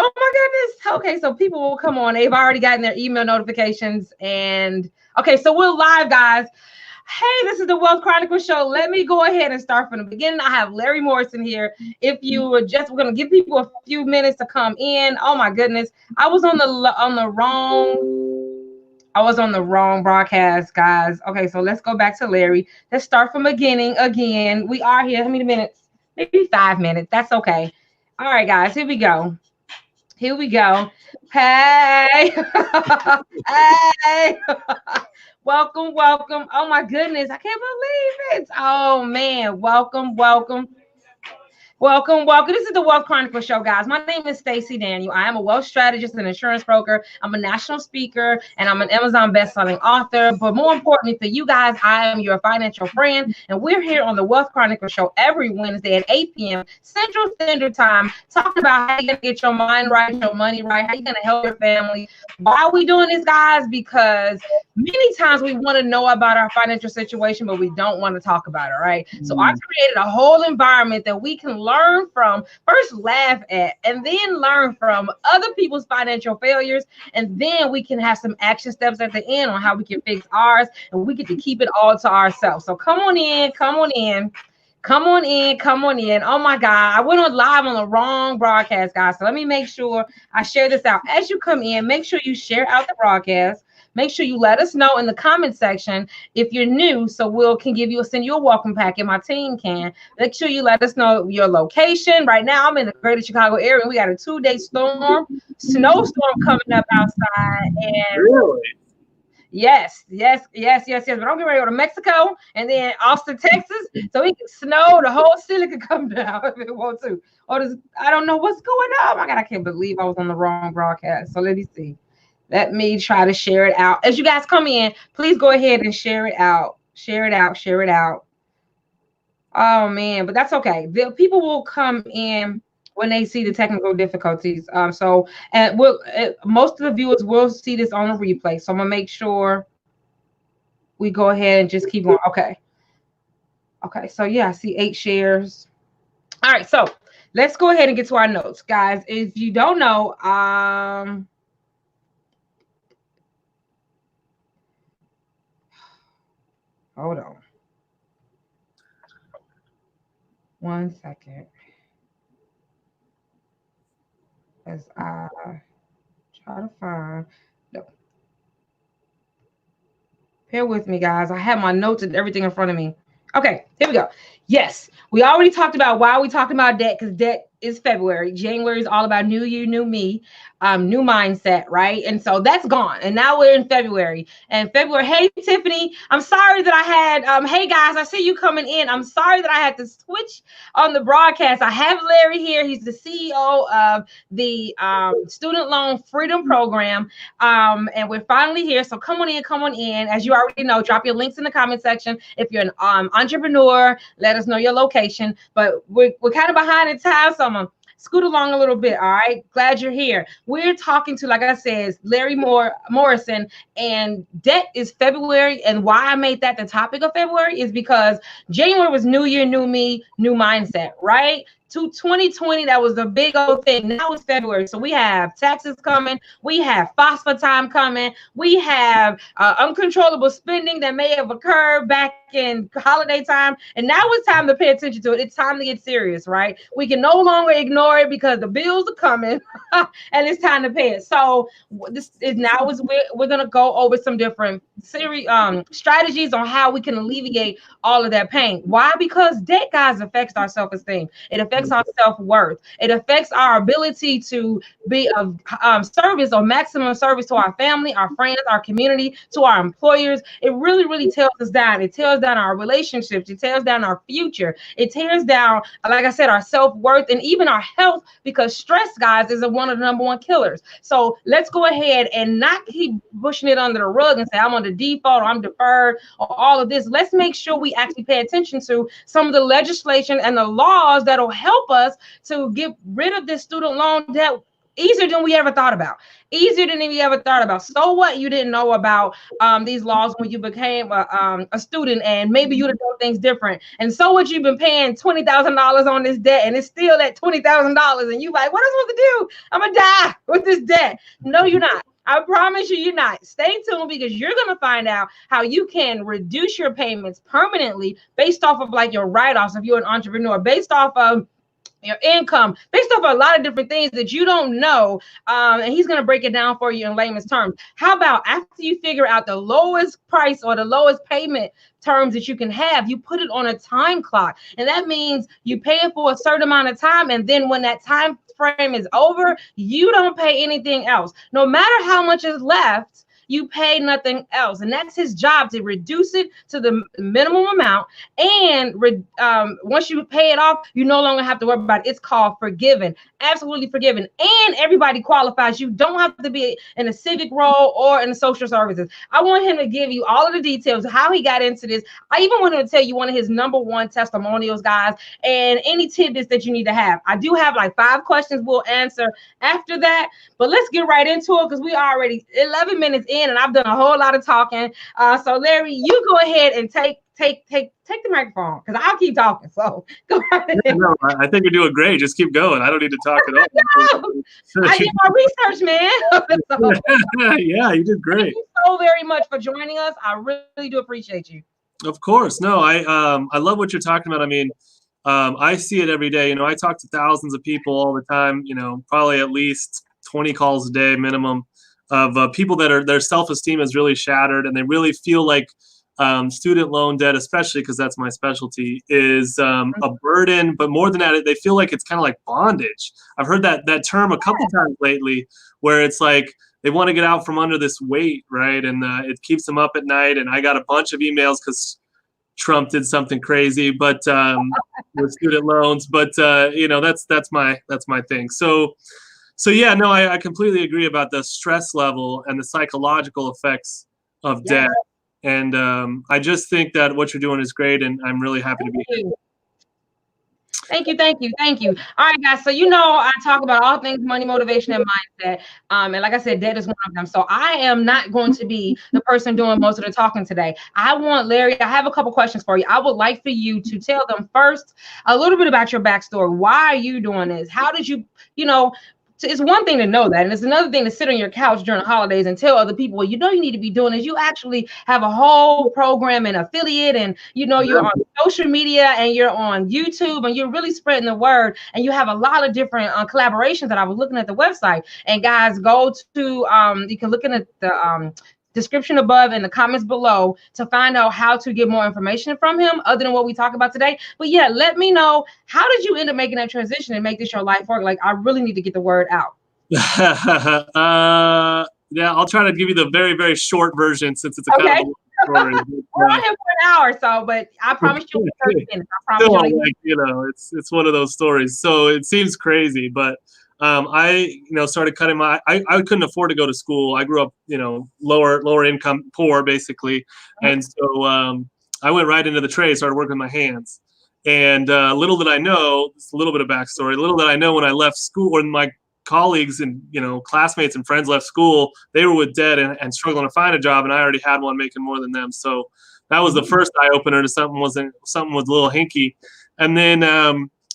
Oh my goodness. Okay, so people will come on. They've already gotten their email notifications. And okay, so we're live, guys. Hey, this is the Wealth Chronicles show. Let me go ahead and start from the beginning. I have Larry Morrison here. If you were just, we're gonna give people a few minutes to come in. Oh my goodness, I was on the wrong broadcast, guys. Okay, so let's go back to Larry. Let's start from beginning again. We are here. How many minutes? Maybe 5 minutes. That's okay. All right, guys. Here we go. Here we go. Hey. Hey. Welcome, welcome. Oh my goodness. I can't believe it. Oh man. Welcome, welcome. Welcome, welcome. This is the Wealth Chronicles show, guys. My name is Stacey Daniel. I am a wealth strategist and insurance broker. I'm a national speaker and I'm an Amazon best-selling author. But more importantly for you guys, I am your financial friend. And we're here on the Wealth Chronicles show every Wednesday at 8 p.m. Central Standard Time, talking about how you're going to get your mind right, your money right, how you're going to help your family. Why are we doing this, guys? Because many times we want to know about our financial situation, but we don't want to talk about it, right? So I created a whole environment that we can learn from, first laugh at, and then learn from other people's financial failures. And then we can have some action steps at the end on how we can fix ours, and we get to keep it all to ourselves. So come on in, come on in. Come on in, come on in. Oh my God, I went on live on the wrong broadcast, guys. So let me make sure I share this out. As you come in, make sure you share out the broadcast. Make sure you let us know in the comment section if you're new, so we'll send you a welcome packet. My team can. Make sure you let us know your location. Right now, I'm in the greater Chicago area, and we got a 2-day snowstorm coming up outside. And really? Yes. But I'm getting ready to go to Mexico and then Austin, Texas, so it can snow. The whole city could come down if it wants to. I don't know what's going on. My God, I can't believe I was on the wrong broadcast. So let me see. Let me try to share it out. As you guys come in, please go ahead and share it out. Share it out. Share it out. Oh man, but that's okay. The people will come in when they see the technical difficulties. And most of the viewers will see this on a replay. So I'm gonna make sure we go ahead and just keep going. Okay. So yeah, I see 8 shares. All right, so let's go ahead and get to our notes, guys. If you don't know, hold on. 1 second. As I try to find. No. Bear with me, guys. I have my notes and everything in front of me. Okay, here we go. Yes, we already talked about why we talking about debt, because debt is February. January is all about new year, new me, new mindset, right? And so that's gone. And now we're in February. And February, hey, Tiffany, I'm sorry that I had, hey, guys, I see you coming in. I'm sorry that I had to switch on the broadcast. I have Larry here. He's the CEO of the Student Loan Freedom Program. And we're finally here. So come on in. As you already know, drop your links in the comment section. If you're an entrepreneur, let us know your location. But we're kind of behind in time, so I'm gonna scoot along a little bit. All right, glad you're here. We're talking to, like I said, Larry Morrison, and debt is February. And why I made that the topic of February is because January was new year, new me, new mindset, right? To 2020, that was the big old thing. Now it's February, so we have taxes coming, we have FOSFA time coming, we have uncontrollable spending that may have occurred back in holiday time, and now it's time to pay attention to it. It's time to get serious, right? We can no longer ignore it because the bills are coming, and it's time to pay it. So this is now is we're gonna go over some different strategies on how we can alleviate all of that pain. Why? Because debt, guys, affects our self-esteem. It affects our self-worth. It affects our ability to be of service or maximum service to our family, our friends, our community, to our employers. It really, really tears us down. It tears down our relationships. It tears down our future. It tears down, like I said, our self-worth and even our health, because stress, guys, is one of the #1 killers. So let's go ahead and not keep pushing it under the rug and say, I'm on the default, or I'm deferred, or all of this. Let's make sure we actually pay attention to some of the legislation and the laws that'll help us to get rid of this student loan debt Easier than we ever thought about. Easier than we ever thought about. So what you didn't know about these laws when you became a student, and maybe you'd have done things different. And so what, you've been paying $20,000 on this debt, and it's still at $20,000, and you like, what am I supposed to do? I'm gonna die with this debt. No, you're not. I promise you, you're not. Stay tuned, because you're going to find out how you can reduce your payments permanently based off of like your write-offs if you're an entrepreneur, based off of your income, based off a lot of different things that you don't know. And he's going to break it down for you in layman's terms. How about after you figure out the lowest price or the lowest payment terms that you can have, you put it on a time clock. And that means you pay it for a certain amount of time. And then when that time frame is over, you don't pay anything else. No matter how much is left, you pay nothing else. And that's his job, to reduce it to the minimum amount. And once you pay it off, you no longer have to worry about it. It's called forgiven, absolutely forgiven. And everybody qualifies. You don't have to be in a civic role or in the social services. I want him to give you all of the details of how he got into this. I even want him to tell you one of his #1 testimonials, guys, and any tidbits that you need to have. I do have like 5 questions we'll answer after that, but let's get right into it, because we are already 11 minutes in, and I've done a whole lot of talking. So Larry, you go ahead and take the microphone, because I'll keep talking. So go ahead. Yeah, no, I think you're doing great. Just keep going. I don't need to talk at all. No, I did my research, man. Yeah, you did great. Thank you so very much for joining us. I really do appreciate you. Of course. No, I love what you're talking about. I mean, I see it every day. You know, I talk to thousands of people all the time, you know, probably at least 20 calls a day minimum, of people that their self-esteem is really shattered, and they really feel like student loan debt, especially because that's my specialty, is a burden. But more than that, they feel like it's kind of like bondage. I've heard that term a couple times lately, where it's like they want to get out from under this weight, right? And it keeps them up at night. And I got a bunch of emails because Trump did something crazy, but with student loans. But you know, that's my thing. So yeah, no, I completely agree about the stress level and the psychological effects of debt. And I just think that what you're doing is great, and I'm really happy to be here. Thank you. All right, guys. So you know I talk about all things money, motivation, and mindset. And like I said, debt is one of them. So I am not going to be the person doing most of the talking today. I want Larry. I have a couple questions for you. I would like for you to tell them first a little bit about your backstory. Why are you doing this? How did you, it's one thing to know that, and it's another thing to sit on your couch during the holidays and tell other people, what you need to be doing is you actually have a whole program and affiliate, and you're on social media, and you're on YouTube, and you're really spreading the word, and you have a lot of different collaborations that I was looking at the website. And guys, go to you can look in the description above and the comments below to find out how to get more information from him other than what we talk about today. But yeah, let me know, how did you end up making that transition and make this your life work? Like, I really need to get the word out. Yeah, I'll try to give you the very, very short version, since it's a kind of story. We're on here for an hour or so, but I promise you 30 minutes. I promise you. It's one of those stories. So it seems crazy, but I started cutting I couldn't afford to go to school. I grew up, lower income, poor basically. And so I went right into the trade, started working with my hands. And little did I know, it's a little bit of backstory, little did I know, when I left school, when my colleagues and, classmates and friends left school, they were with debt and struggling to find a job. And I already had one making more than them. So that was the first eye opener to something was a little hinky. And then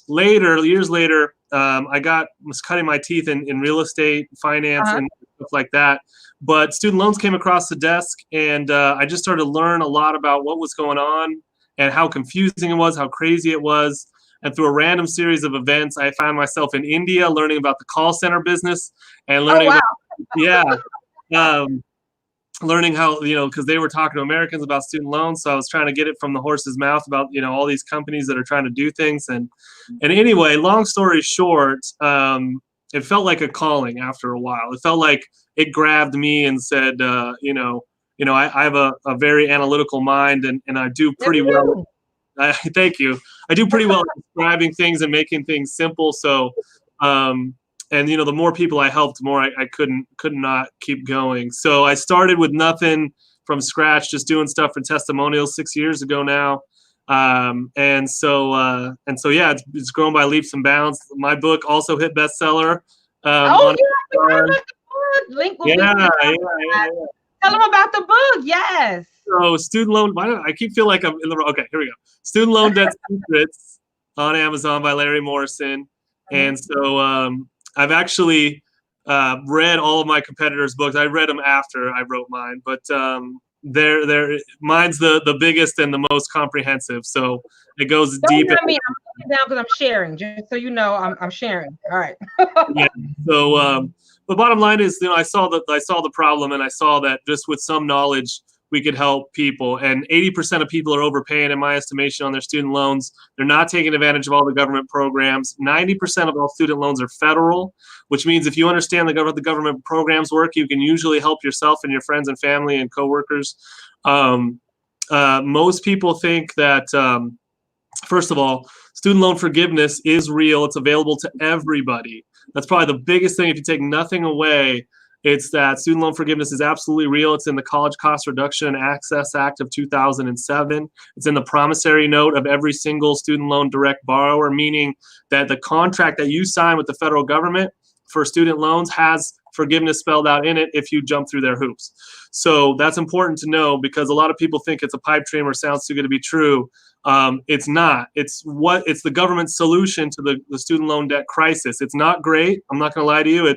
years later, I was cutting my teeth in real estate, finance, and stuff like that. But student loans came across the desk, and I just started to learn a lot about what was going on and how confusing it was, how crazy it was. And through a random series of events, I found myself in India learning about the call center business and learning learning how, because they were talking to Americans about student loans. So I was trying to get it from the horse's mouth about, all these companies that are trying to do things. And anyway, long story short, it felt like a calling after a while. It felt like it grabbed me and said, I have a very analytical mind, and I do pretty well. Thank you. I do pretty well at describing things and making things simple. So, and the more people I helped, the more I could not keep going. So I started with nothing from scratch, just doing stuff for testimonials 6 years ago now. And so yeah, it's grown by leaps and bounds. My book also hit bestseller. Oh, On yeah, we heard Amazon. about the book. Link will be Yeah, in the yeah, description. yeah. Tell them about the book. Yes. So student loan. Why don't I keep feel like I'm in the wrong? Okay, here we go. Student Loan Debt Secrets on Amazon by Larry Morrison. Mhm. And so I've actually read all of my competitors' books. I read them after I wrote mine, but mine's the biggest and the most comprehensive. So it goes Don't deep. mind me. I'm looking down because I'm sharing. Just so you know, I'm sharing. All right. Yeah. So the bottom line is, I saw the problem, and I saw that just with some knowledge we could help people. And 80% of people are overpaying, in my estimation, on their student loans. They're not taking advantage of all the government programs. 90% of all student loans are federal, which means if you understand the government programs work, you can usually help yourself and your friends and family and coworkers. Most people think that. First of all, student loan forgiveness is real. It's available to everybody. That's probably the biggest thing. If you take nothing away, it's that student loan forgiveness is absolutely real. It's in the College Cost Reduction and Access Act of 2007. It's in the promissory note of every single student loan direct borrower, meaning that the contract that you sign with the federal government for student loans has forgiveness spelled out in it if you jump through their hoops. So that's important to know, because a lot of people think it's a pipe dream or sounds too good to be true. It's not. It's the government's solution to the student loan debt crisis. It's not great. I'm not going to lie to you.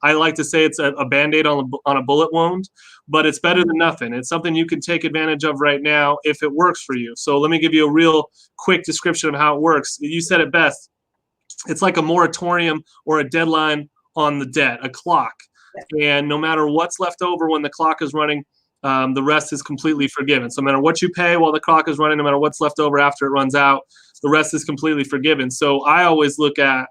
I like to say it's a Band-Aid on a bullet wound, but it's better than nothing. It's something you can take advantage of right now if it works for you. So let me give you a real quick description of how it works. You said it best. It's like a moratorium or a deadline on the debt, a clock. And no matter what's left over when the clock is running, the rest is completely forgiven. So no matter what you pay while the clock is running, no matter what's left over after it runs out, the rest is completely forgiven. So I always look at,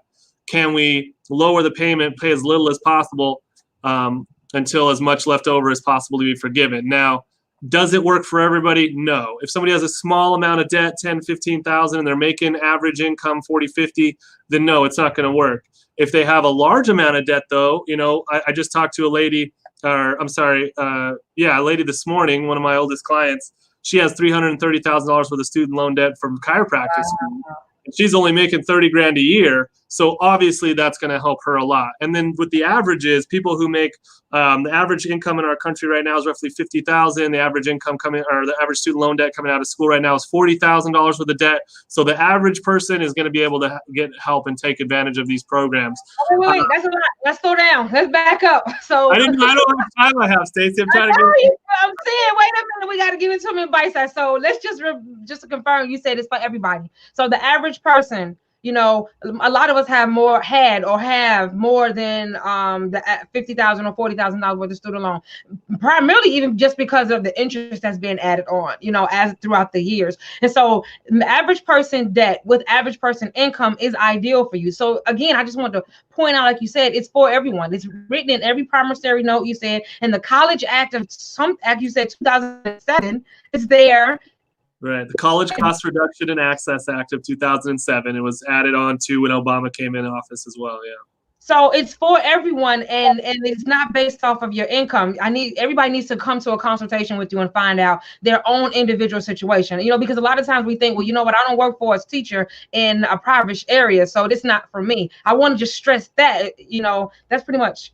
can we lower the payment, pay as little as possible until as much left over as possible to be forgiven. Now, does it work for everybody? No. If somebody has a small amount of debt, 10, 15,000, and they're making average income 40, 50, then no, it's not going to work. If they have a large amount of debt, though, I just talked to a lady, a lady this morning, one of my oldest clients. She has $330,000 worth of student loan debt from chiropractic school. And she's only making 30 grand a year. So obviously that's going to help her a lot. And then with the averages, people who make the average income in our country right now is roughly 50,000. The average income the average student loan debt coming out of school right now is $40,000 worth of debt. So the average person is going to be able to get help and take advantage of these programs. Wait, that's a lot. Let's slow down. Let's back up. So I don't know how much time I have, Stacey. I'm trying to get. I'm saying, wait a minute. We got to give it to me in bite size. So let's just to confirm, you said it's for everybody. So the average person, a lot of us have more than the $50,000 or $40,000 worth of student loan, primarily even just because of the interest that's been added on, as throughout the years. And so the average person debt with average person income is ideal for you. So again, I just want to point out, like you said, it's for everyone. It's written in every promissory note, you said, and the College Act of you said 2007 is there. Right. The College Cost Reduction and Access Act of 2007. It was added on to when Obama came in office as well. Yeah. So it's for everyone, and it's not based off of your income. Everybody needs to come to a consultation with you and find out their own individual situation. Because a lot of times we think, well, I don't work for a teacher in a private area, so it's not for me. I want to just stress that, that's pretty much.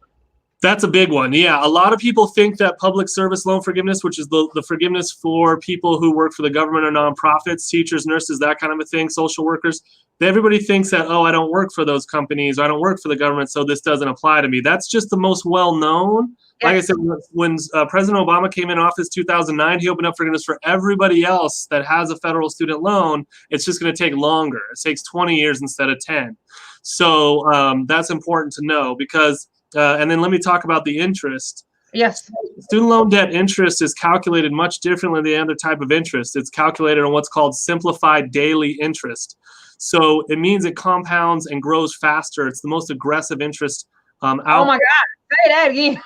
That's a big one. Yeah. A lot of people think that public service loan forgiveness, which is the forgiveness for people who work for the government or nonprofits, teachers, nurses, that kind of a thing, social workers, everybody thinks that, I don't work for those companies, or I don't work for the government, so this doesn't apply to me. That's just the most well-known. Like I said, when President Obama came in office 2009, he opened up forgiveness for everybody else that has a federal student loan. It's just going to take longer. It takes 20 years instead of 10. So that's important to know, because and then let me talk about the interest. Yes. Student loan debt interest is calculated much differently than the other type of interest. It's calculated on what's called simplified daily interest. So it means it compounds and grows faster. It's the most aggressive interest out. Oh my God, say that again.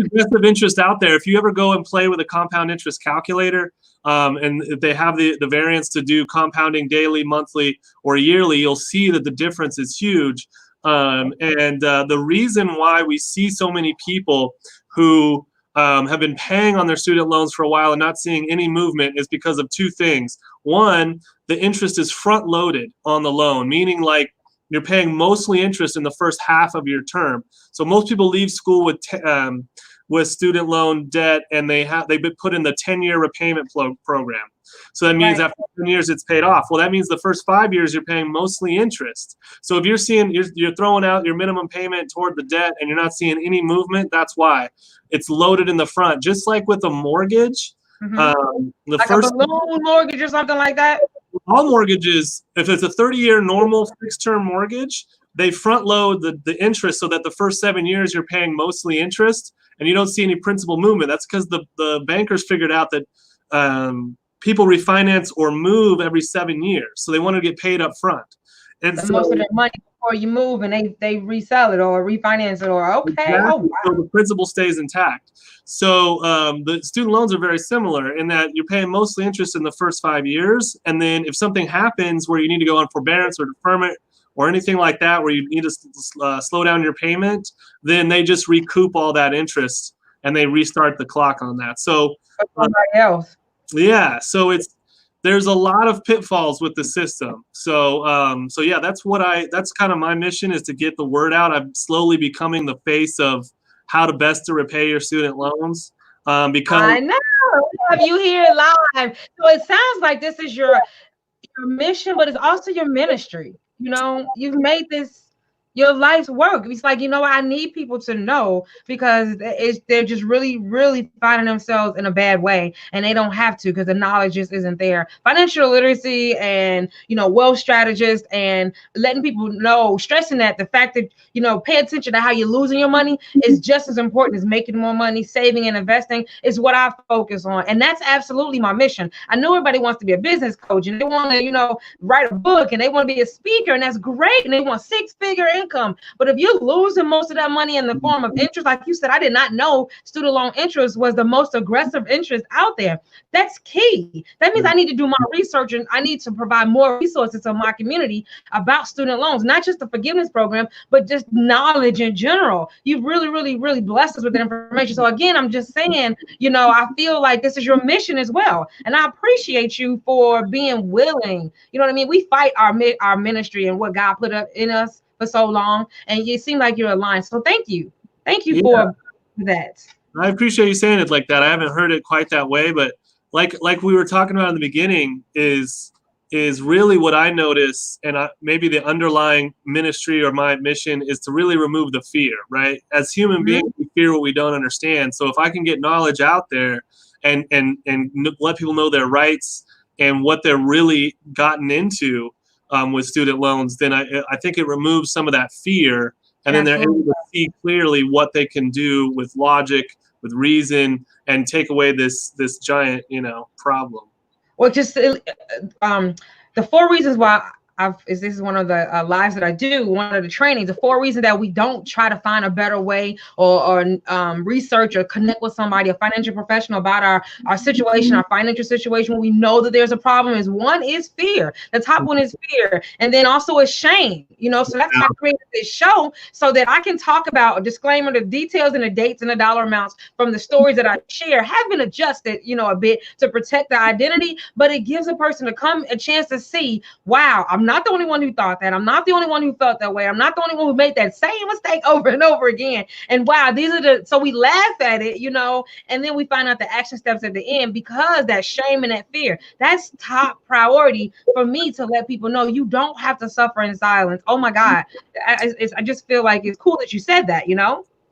Aggressive interest out there. If you ever go and play with a compound interest calculator, and if they have the variance to do compounding daily, monthly, or yearly, you'll see that the difference is huge. The reason why we see so many people who have been paying on their student loans for a while and not seeing any movement is because of two things. One, the interest is front loaded on the loan, meaning like you're paying mostly interest in the first half of your term. So most people leave school with student loan debt, and they've been put in the 10-year repayment program. So that means after 10 years it's paid off. Well, that means the first 5 years you're paying mostly interest. So if you're throwing out your minimum payment toward the debt and you're not seeing any movement, that's why it's loaded in the front. Just like with a mortgage, like a balloon mortgage or something like that. All mortgages, if it's a 30-year normal fixed-term mortgage, they front load the interest so that the first 7 years you're paying mostly interest and you don't see any principal movement. That's because the bankers figured out that people refinance or move every 7 years, so they want to get paid up front. And so, most of their money before you move, and they resell it or refinance it, or exactly. So the principal stays intact. So the student loans are very similar in that you're paying mostly interest in the first 5 years, and then if something happens where you need to go on forbearance or deferment or anything like that, where you need to slow down your payment, then they just recoup all that interest and they restart the clock on that. So somebody else. Yeah, so there's a lot of pitfalls with the system. So yeah, that's kind of my mission, is to get the word out. I'm slowly becoming the face of how to best to repay your student loans. Because I know, have you here live. So it sounds like this is your mission, but it's also your ministry. You know, you've made this your life's work. It's like, I need people to know, because they're just really, really finding themselves in a bad way, and they don't have to, because the knowledge just isn't there. Financial literacy and, wealth strategists, and letting people know, stressing that the fact that, pay attention to how you're losing your money is just as important as making more money. Saving and investing is what I focus on. And that's absolutely my mission. I know everybody wants to be a business coach, and they want to, write a book, and they want to be a speaker, and that's great. And they want six-figure income. But if you're losing most of that money in the form of interest, like you said, I did not know student loan interest was the most aggressive interest out there. That's key. That means I need to do my research, and I need to provide more resources to my community about student loans, not just the forgiveness program, but just knowledge in general. You've really, really, really blessed us with that information. So again, I'm just saying, I feel like this is your mission as well. And I appreciate you for being willing. You know what I mean? We fight our ministry and what God put up in us for so long, and you seem like you're aligned. So thank you for that. I appreciate you saying it like that. I haven't heard it quite that way, but like we were talking about in the beginning, is really what I notice, and maybe the underlying ministry or my mission is to really remove the fear, right? As human beings, we fear what we don't understand. So if I can get knowledge out there and let people know their rights and what they're really gotten into with student loans, then I think it removes some of that fear, and then they're able to see clearly what they can do with logic, with reason, and take away this giant, problem. Well, just the 4 reasons why this is one of the lives that I do, one of the trainings, the 4 reasons that we don't try to find a better way or research or connect with somebody, a financial professional, about our situation, our financial situation, when we know that there's a problem, is one is fear. The top one is fear. And then also is shame, so that's why I created this show, so that I can talk about a disclaimer, the details and the dates and the dollar amounts from the stories that I share have been adjusted, a bit to protect the identity, but it gives a person a chance to see, wow, I'm not the only one who thought that. I'm not the only one who felt that way. I'm not the only one who made that same mistake over and over again. And wow, so we laugh at it, and then we find out the action steps at the end, because that shame and that fear, that's top priority for me, to let people know you don't have to suffer in silence. Oh my God. I just feel like it's cool that you said that,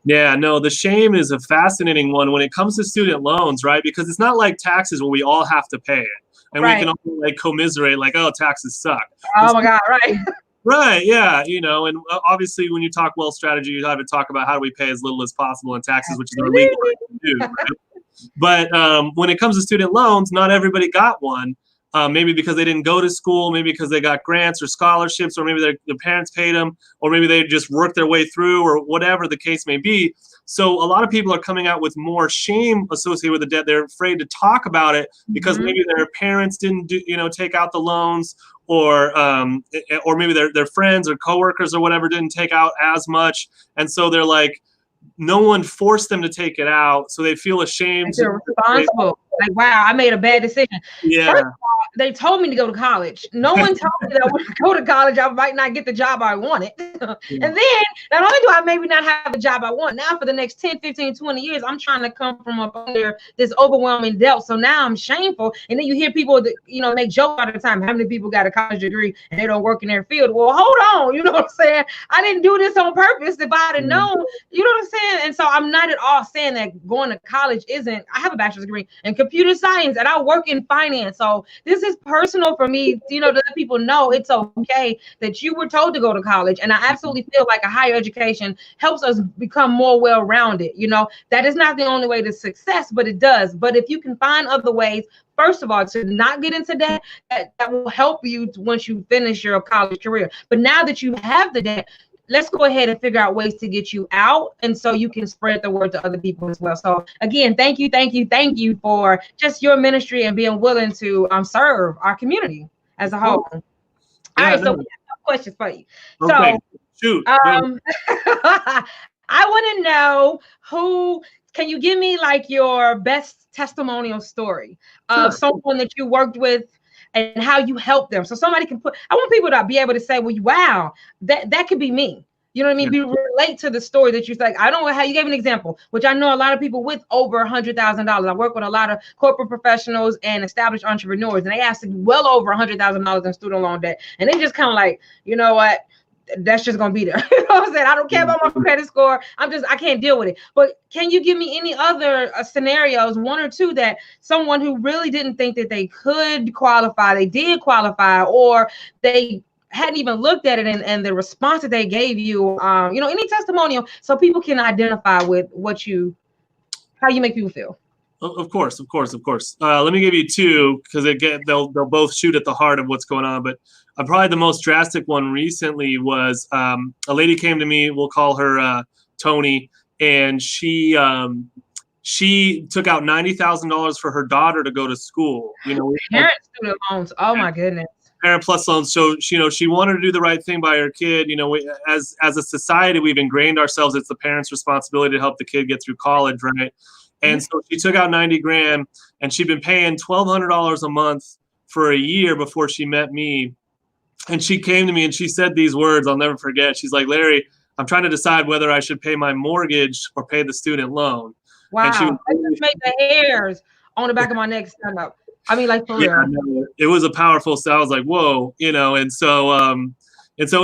Yeah, no, the shame is a fascinating one when it comes to student loans, right? Because it's not like taxes where we all have to pay it. And we can all commiserate, oh, taxes suck. Oh my God, right. Right, yeah, and obviously when you talk wealth strategy, you have to talk about how do we pay as little as possible in taxes, which is our legal right to do, right? But when it comes to student loans, not everybody got one. Maybe because they didn't go to school, maybe because they got grants or scholarships, or maybe their parents paid them, or maybe they just worked their way through, or whatever the case may be. So a lot of people are coming out with more shame associated with the debt. They're afraid to talk about it because maybe their parents didn't take out the loans, or maybe their friends or coworkers or whatever didn't take out as much, and so they're like, no one forced them to take it out, so they feel ashamed. They're responsible. Like, wow, I made a bad decision. Yeah. First of all, they told me to go to college. No one told me that when I go to college, I might not get the job I wanted. And then not only do I maybe not have the job I want, now for the next 10, 15, 20 years, I'm trying to come from up under this overwhelming debt. So now I'm shameful. And then you hear people that, make jokes all the time. How many people got a college degree and they don't work in their field? Well, hold on. You know what I'm saying? I didn't do this on purpose. If I had known, you know what I'm saying? And so I'm not at all saying that going to college isn't. I have a bachelor's degree in computer science and I work in finance. So this is personal for me, to let people know it's okay that you were told to go to college. And I absolutely feel like a higher education helps us become more well-rounded. That is not the only way to success, but it does. But if you can find other ways, first of all, to not get into debt, that will help you once you finish your college career. But now that you have the debt, let's go ahead and figure out ways to get you out. And so you can spread the word to other people as well. So again, thank you for just your ministry and being willing to serve our community as a whole. All right, so we have questions for you. Okay. So shoot. I want to know can you give me like your best testimonial story of someone that you worked with and how you help them. So somebody can I want people to be able to say, well, wow, that could be me. You know what I mean? Relate to the story that you like. I don't know how you gave an example, which I know a lot of people with over $100,000. I work with a lot of corporate professionals and established entrepreneurs, and they have well over $100,000 in student loan debt. And they just kind of like, you know what? That's just gonna be there. You know what I'm saying? I don't care about my credit score. I can't deal with it. But can you give me any other scenarios, one or two, that someone who really didn't think that they could qualify, they did qualify, or they hadn't even looked at it, and the response that they gave you, any testimonial, so people can identify with how you make people feel. Of course. Let me give you two, because they'll both shoot at the heart of what's going on. But probably the most drastic one recently was a lady came to me. We'll call her Tony, and she took out $90,000 for her daughter to go to school. Parent student loans. Oh my goodness. Parent Plus loans. So she wanted to do the right thing by her kid. As a society, we've ingrained ourselves. It's the parent's responsibility to help the kid get through college, right? And so she took out $90,000, and she'd been paying $1,200 a month for a year before she met me. And she came to me and she said these words I'll never forget. She's like, Larry, I'm trying to decide whether I should pay my mortgage or pay the student loan. Wow. And that just made the hairs on the back of my neck stand up. I mean, like, for real. No, it was a powerful sound. I was like, whoa, and so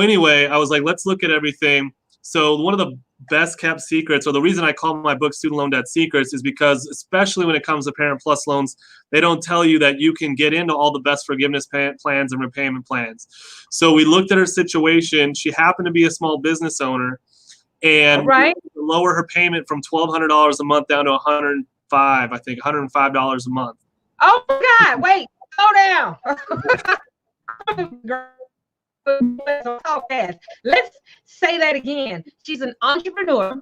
anyway, I was like, let's look at everything. So one of the best kept secrets, or the reason I call my book Student Loan Debt Secrets, is because especially when it comes to Parent Plus loans, they don't tell you that you can get into all the best forgiveness plans and repayment plans. So we looked at her situation. She happened to be a small business owner, and lower her payment from $1,200 a month down to $105 a month. Oh my God! Wait, slow down. Let's say that again. She's an entrepreneur.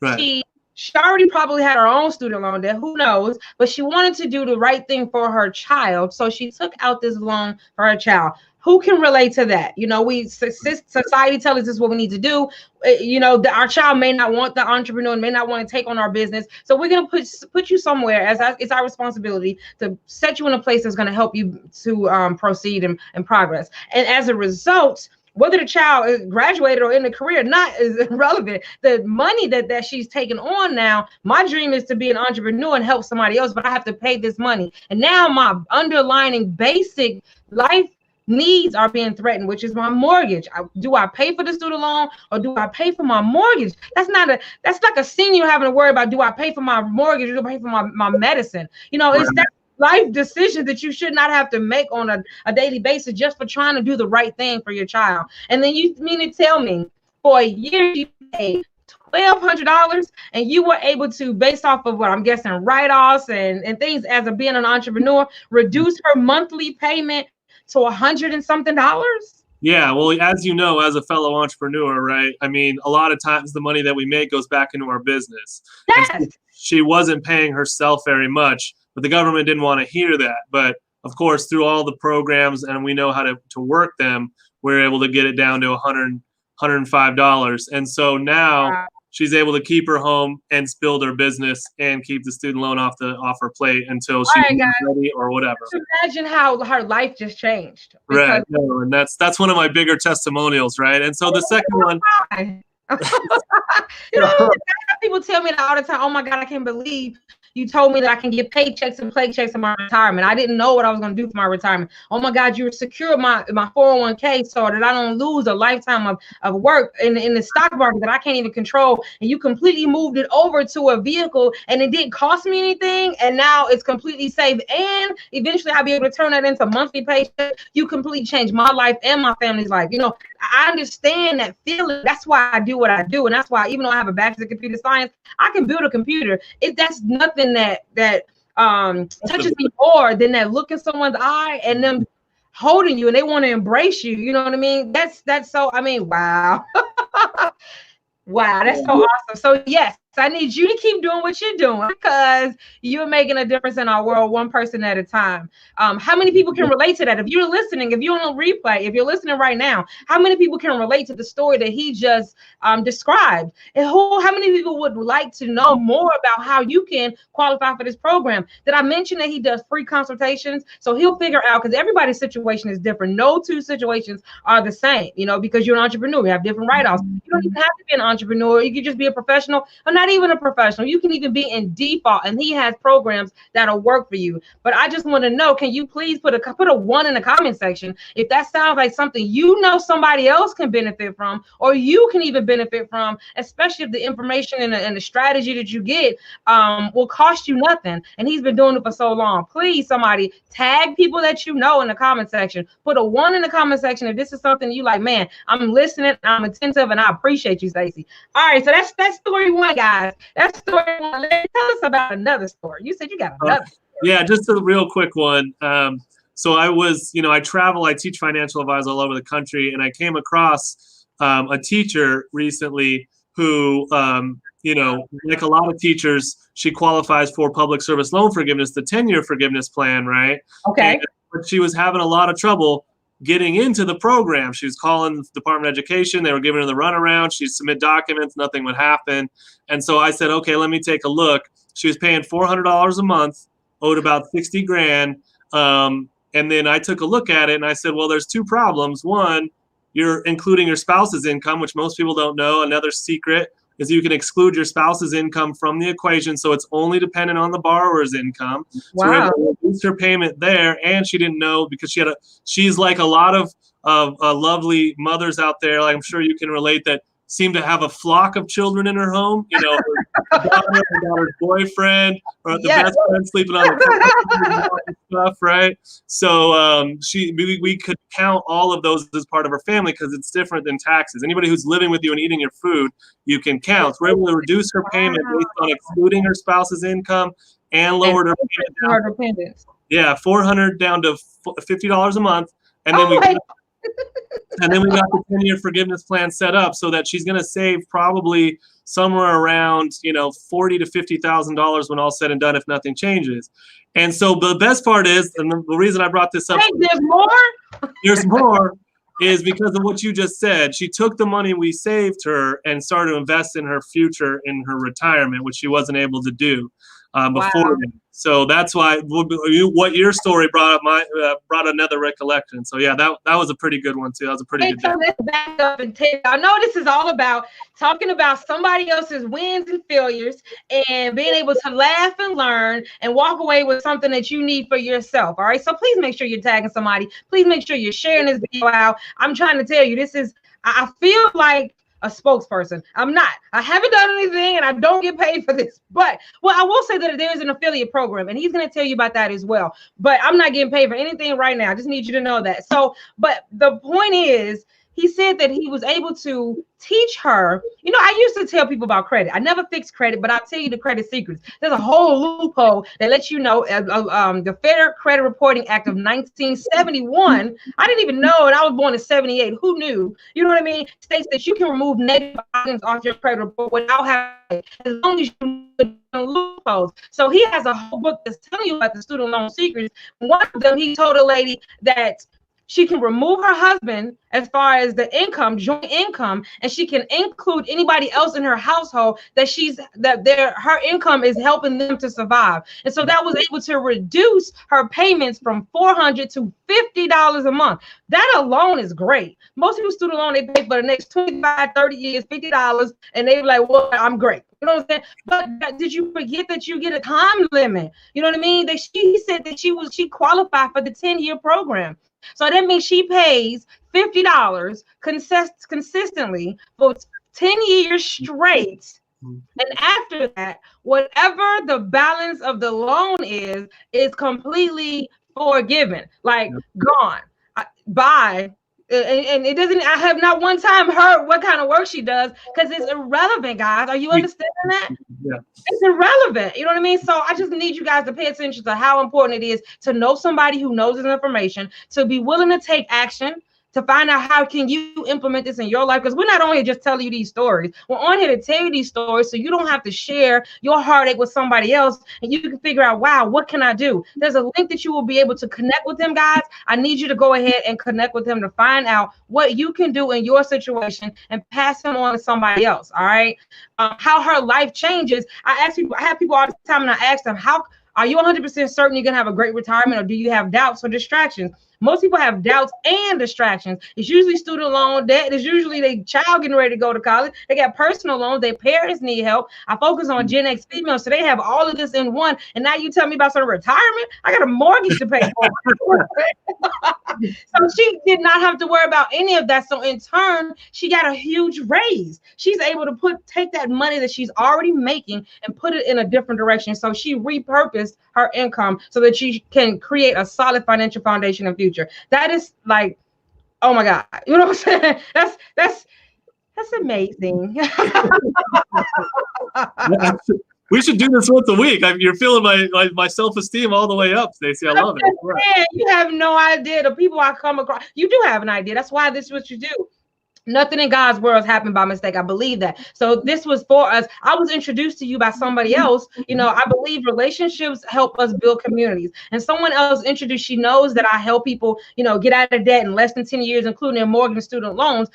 Right. She already probably had her own student loan debt. Who knows? But she wanted to do the right thing for her child, so she took out this loan for her child. Who can relate to that? Society tells us this is what we need to do. Our child may not want the entrepreneur, may not want to take on our business. So we're going to put you somewhere, it's our responsibility to set you in a place that's going to help you to proceed and progress. And as a result, whether the child is graduated or in a career, not is irrelevant. The money that she's taking on now, my dream is to be an entrepreneur and help somebody else, but I have to pay this money. And now my underlying basic life needs are being threatened, which is my mortgage. Do I pay for the student loan or do I pay for my mortgage? That's like a senior having to worry about, do I pay for my mortgage or do I pay for my medicine? It's that life decision that you should not have to make on a daily basis just for trying to do the right thing for your child. And then you mean to tell me for a year you paid $1,200 and you were able to, based off of what I'm guessing, write-offs and things as being an entrepreneur, reduce her monthly payment to $100 and something? Yeah, well, as you know, as a fellow entrepreneur, right? I mean, a lot of times the money that we make goes back into our business. Yes. She wasn't paying herself very much, but the government didn't want to hear that. But of course, through all the programs, and we know how to work them, we're able to get it down to $105. And so now she's able to keep her home and build her business and keep the student loan off her plate until she's ready or whatever. Imagine how her life just changed. Right. No, and that's one of my bigger testimonials, right? And so the second one. You know, people tell me that all the time. Oh my God, I can't believe you told me that I can get paychecks and paychecks in my retirement. I didn't know what I was going to do for my retirement. Oh my God, you secured my 401k so that I don't lose a lifetime of work in the stock market that I can't even control. And you completely moved it over to a vehicle and it didn't cost me anything. And now it's completely safe. And eventually I'll be able to turn that into monthly paycheck. You completely changed my life and my family's life. You know, I understand that feeling. That's why I do what I do. And that's why, even though I have a bachelor's in computer science, I can build a computer. That's nothing that touches me more than that look in someone's eye and them holding you and they want to embrace you. You know what I mean? That's so, I mean, wow. Wow, that's so awesome. So yes, I need you to keep doing what you're doing because you're making a difference in our world, one person at a time. How many people can relate to that? If you're listening, if you're on a replay, if you're listening right now, how many people can relate to the story that he just described? And how many people would like to know more about how you can qualify for this program? Did I mention that he does free consultations? So he'll figure out, because everybody's situation is different. No two situations are the same, you know, because you're an entrepreneur. You have different write-offs. You don't even have to be an entrepreneur. You can just be a professional, or not even a professional. You can even be in default, and he has programs that'll work for you. But I just want to know, can you please put a 1 in the comment section if that sounds like something you know somebody else can benefit from, or you can even benefit from, especially if the information and the strategy that you get will cost you nothing. And he's been doing it for so long. Please, somebody tag people that you know in the comment section. Put a 1 in the comment section if this is something you like. Man, I'm listening, I'm attentive, and I appreciate you, Stacey. All right, so that's story 1, guys. That's story 1. Tell us about another story. You said you got another story. Yeah, just a real quick one. So I was, you know, I travel, I teach financial advice all over the country, and I came across a teacher recently who, you know, like a lot of teachers, she qualifies for public service loan forgiveness, the 10-year forgiveness plan, right? Okay. But she was having a lot of trouble getting into the program. She was calling the Department of Education. They were giving her the runaround. She'd submit documents. Nothing would happen. And so I said, okay, let me take a look. She was paying $400 a month, owed about 60 grand. And then I took a look at it and I said, well, there's 2 problems. One, you're including your spouse's income, which most people don't know. Another secret is you can exclude your spouse's income from the equation, so it's only dependent on the borrower's income. Wow. So we're able to reduce her payment there, and she didn't know because she's like a lot of lovely mothers out there, like I'm sure you can relate, that seem to have a flock of children in her home. You know, her daughter's boyfriend, or the best friend sleeping on the couch, stuff, right? So we could count all of those as part of her family because it's different than taxes. Anybody who's living with you and eating your food, you can count. So we're able to reduce her payment based on excluding her spouse's income and lowered her payment. Yeah, $400 down to $50 a month, and then and then we got the 10-year forgiveness plan set up so that she's going to save probably somewhere around, you know, $40,000 to $50,000 when all said and done if nothing changes. And so the best part is, and the reason I brought this up, there's more. There's more, is because of what you just said. She took the money we saved her and started to invest in her future, in her retirement, which she wasn't able to do before. Wow. So that's why what your story brought up brought another recollection. So yeah, that was a pretty good one too. That was a pretty good. So let's back up and take. I know this is all about talking about somebody else's wins and failures and being able to laugh and learn and walk away with something that you need for yourself. All right. So please make sure you're tagging somebody. Please make sure you're sharing this video out. I'm trying to tell you, this is. I feel like a spokesperson. I'm not. I haven't done anything and I don't get paid for this. But I will say that there's an affiliate program and he's going to tell you about that as well. But I'm not getting paid for anything right now. I just need you to know that. So, but the point is, he said that he was able to teach her. You know, I used to tell people about credit. I never fixed credit, but I'll tell you the credit secrets. There's a whole loophole that lets you know the Fair Credit Reporting Act of 1971. I didn't even know, and I was born in 78. Who knew? You know what I mean? States that you can remove negative items off your credit report without having, as long as you loopholes. So he has a whole book that's telling you about the student loan secrets. One of them, he told a lady that She can remove her husband as far as the income, joint income, and she can include anybody else in her household that her income is helping them to survive. And so that was able to reduce her payments from $400 to $50 a month. That alone is great. Most people student loan, they pay for the next 25, 30 years, $50, and they're like, well, I'm great. You know what I'm saying? But did you forget that you get a time limit? You know what I mean? That she said that she qualified for the 10-year program. So that means she pays $50 consistently for 10 years straight. And after that, whatever the balance of the loan is completely forgiven, like gone. Bye. And it doesn't, I have not one time heard what kind of work she does, because it's irrelevant, guys. Are you understanding that? Yeah. It's irrelevant. You know what I mean? So I just need you guys to pay attention to how important it is to know somebody who knows this information, to be willing to take action, to find out how can you implement this in your life. Because we're not only just telling you these stories, we're on here to tell you these stories so you don't have to share your heartache with somebody else, and you can figure out, wow, what can I do? There's a link that you will be able to connect with them, guys. I need you to go ahead and connect with them to find out what you can do in your situation and pass them on to somebody else. All right. How her life changes. I have people all the time, and I ask them, how are you 100% certain you're gonna have a great retirement, or do you have doubts or distractions? Most people have doubts and distractions. It's usually student loan debt. It's usually their child getting ready to go to college. They got personal loans. Their parents need help. I focus on Gen X females, so they have all of this in one. And now you tell me about some retirement? I got a mortgage to pay for. So she did not have to worry about any of that. So in turn, she got a huge raise. She's able to take that money that she's already making and put it in a different direction. So she repurposed her income so that she can create a solid financial foundation in the future. That is like, oh my God, you know what I'm saying? That's amazing. We should do this once a week. You're feeling my self-esteem all the way up, Stacey. I love it. Man, you have no idea the people I come across. You do have an idea. That's why this is what you do. Nothing in God's world has happened by mistake. I believe that. So this was for us. I was introduced to you by somebody else. You know, I believe relationships help us build communities. And someone else introduced, she knows that I help people, you know, get out of debt in less than 10 years, including their mortgage and student loans,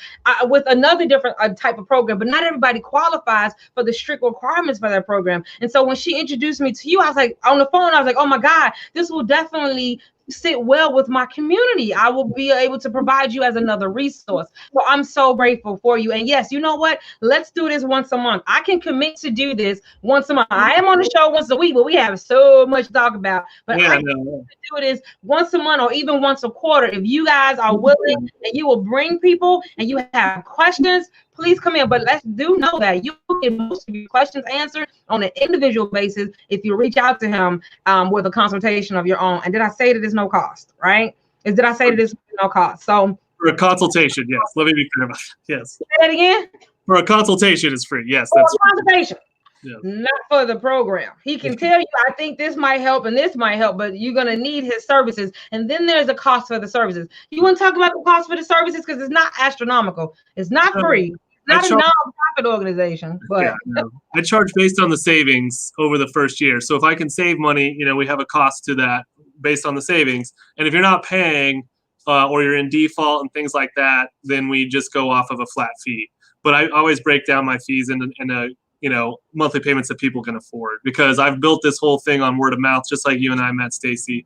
with another different type of program. But not everybody qualifies for the strict requirements for that program. And so when she introduced me to you, I was like, on the phone, I was like, oh my God, this will definitely sit well with my community. I will be able to provide you as another resource. So I'm so grateful for you. And yes, you know what? Let's do this once a month. I can commit to do this once a month. I am on the show once a week, but we have so much to talk about. But I can do this once a month or even once a quarter. If you guys are willing and you will bring people and you have questions, please come in. But let's do know that you get most of your questions answered on an individual basis if you reach out to him with a consultation of your own. And did I say that it's no cost, right? Did I say that it's no cost? So for a consultation, yes. Let me be clear about that. Yes. Say that again? For a consultation, it's free. Yes. For a consultation. Yeah. Not for the program. He can tell you, I think this might help and this might help, but you're going to need his services. And then there's a cost for the services. You want to talk about the cost for the services? Because it's not astronomical. It's not free. It's not a non-profit organization. But yeah, no. I charge based on the savings over the first year. So if I can save money, you know, we have a cost to that based on the savings. And if you're not paying or you're in default and things like that, then we just go off of a flat fee. But I always break down my fees into you know, monthly payments that people can afford, because I've built this whole thing on word of mouth, just like you and I met, Stacey.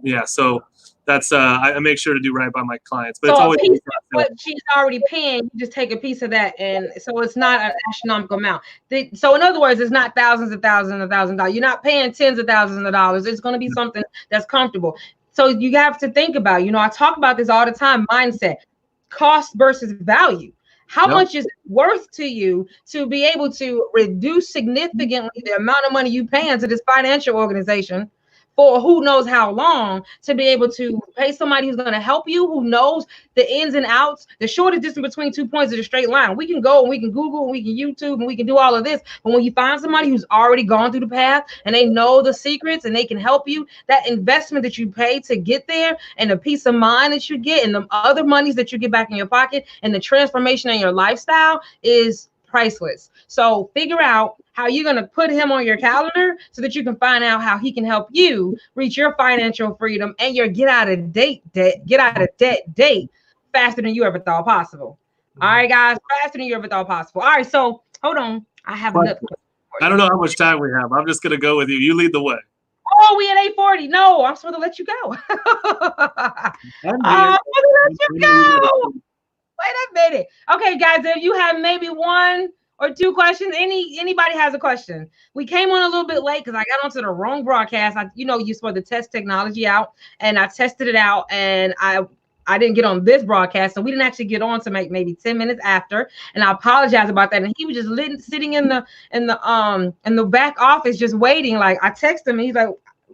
Yeah, so that's I make sure to do right by my clients. But so it's always a piece of what she's already paying, you just take a piece of that, and so it's not an astronomical amount. So in other words, it's not thousands of thousands of thousands of dollars. You're not paying tens of thousands of dollars. It's going to be something that's comfortable. So you have to think about, you know, I talk about this all the time, mindset, cost versus value. How much is it worth to you to be able to reduce significantly the amount of money you pay into this financial organization for who knows how long, to be able to pay somebody who's going to help you, who knows the ins and outs, the shortest distance between 2 points of a straight line. We can go and we can Google and we can YouTube and we can do all of this. But when you find somebody who's already gone through the path and they know the secrets and they can help you, that investment that you pay to get there and the peace of mind that you get and the other monies that you get back in your pocket and the transformation in your lifestyle is priceless. So figure out how you're going to put him on your calendar so that you can find out how he can help you reach your financial freedom and your get out of debt date faster than you ever thought possible. All right, guys, faster than you ever thought possible. All right, so hold on. I have another question. I don't know how much time we have. I'm just gonna go with you. You lead the way. Oh, we at 8:40. No, I'm supposed to let you go. I'm supposed to let you go. Wait a minute. Okay, guys, if you have maybe one or two questions, anybody has a question. We came on a little bit late because I got onto the wrong broadcast. You're supposed to test technology out, and I tested it out, and I didn't get on this broadcast, so we didn't actually get on to maybe 10 minutes after, and I apologize about that. And he was just sitting in the back office just waiting. Like, I texted him, and he's like,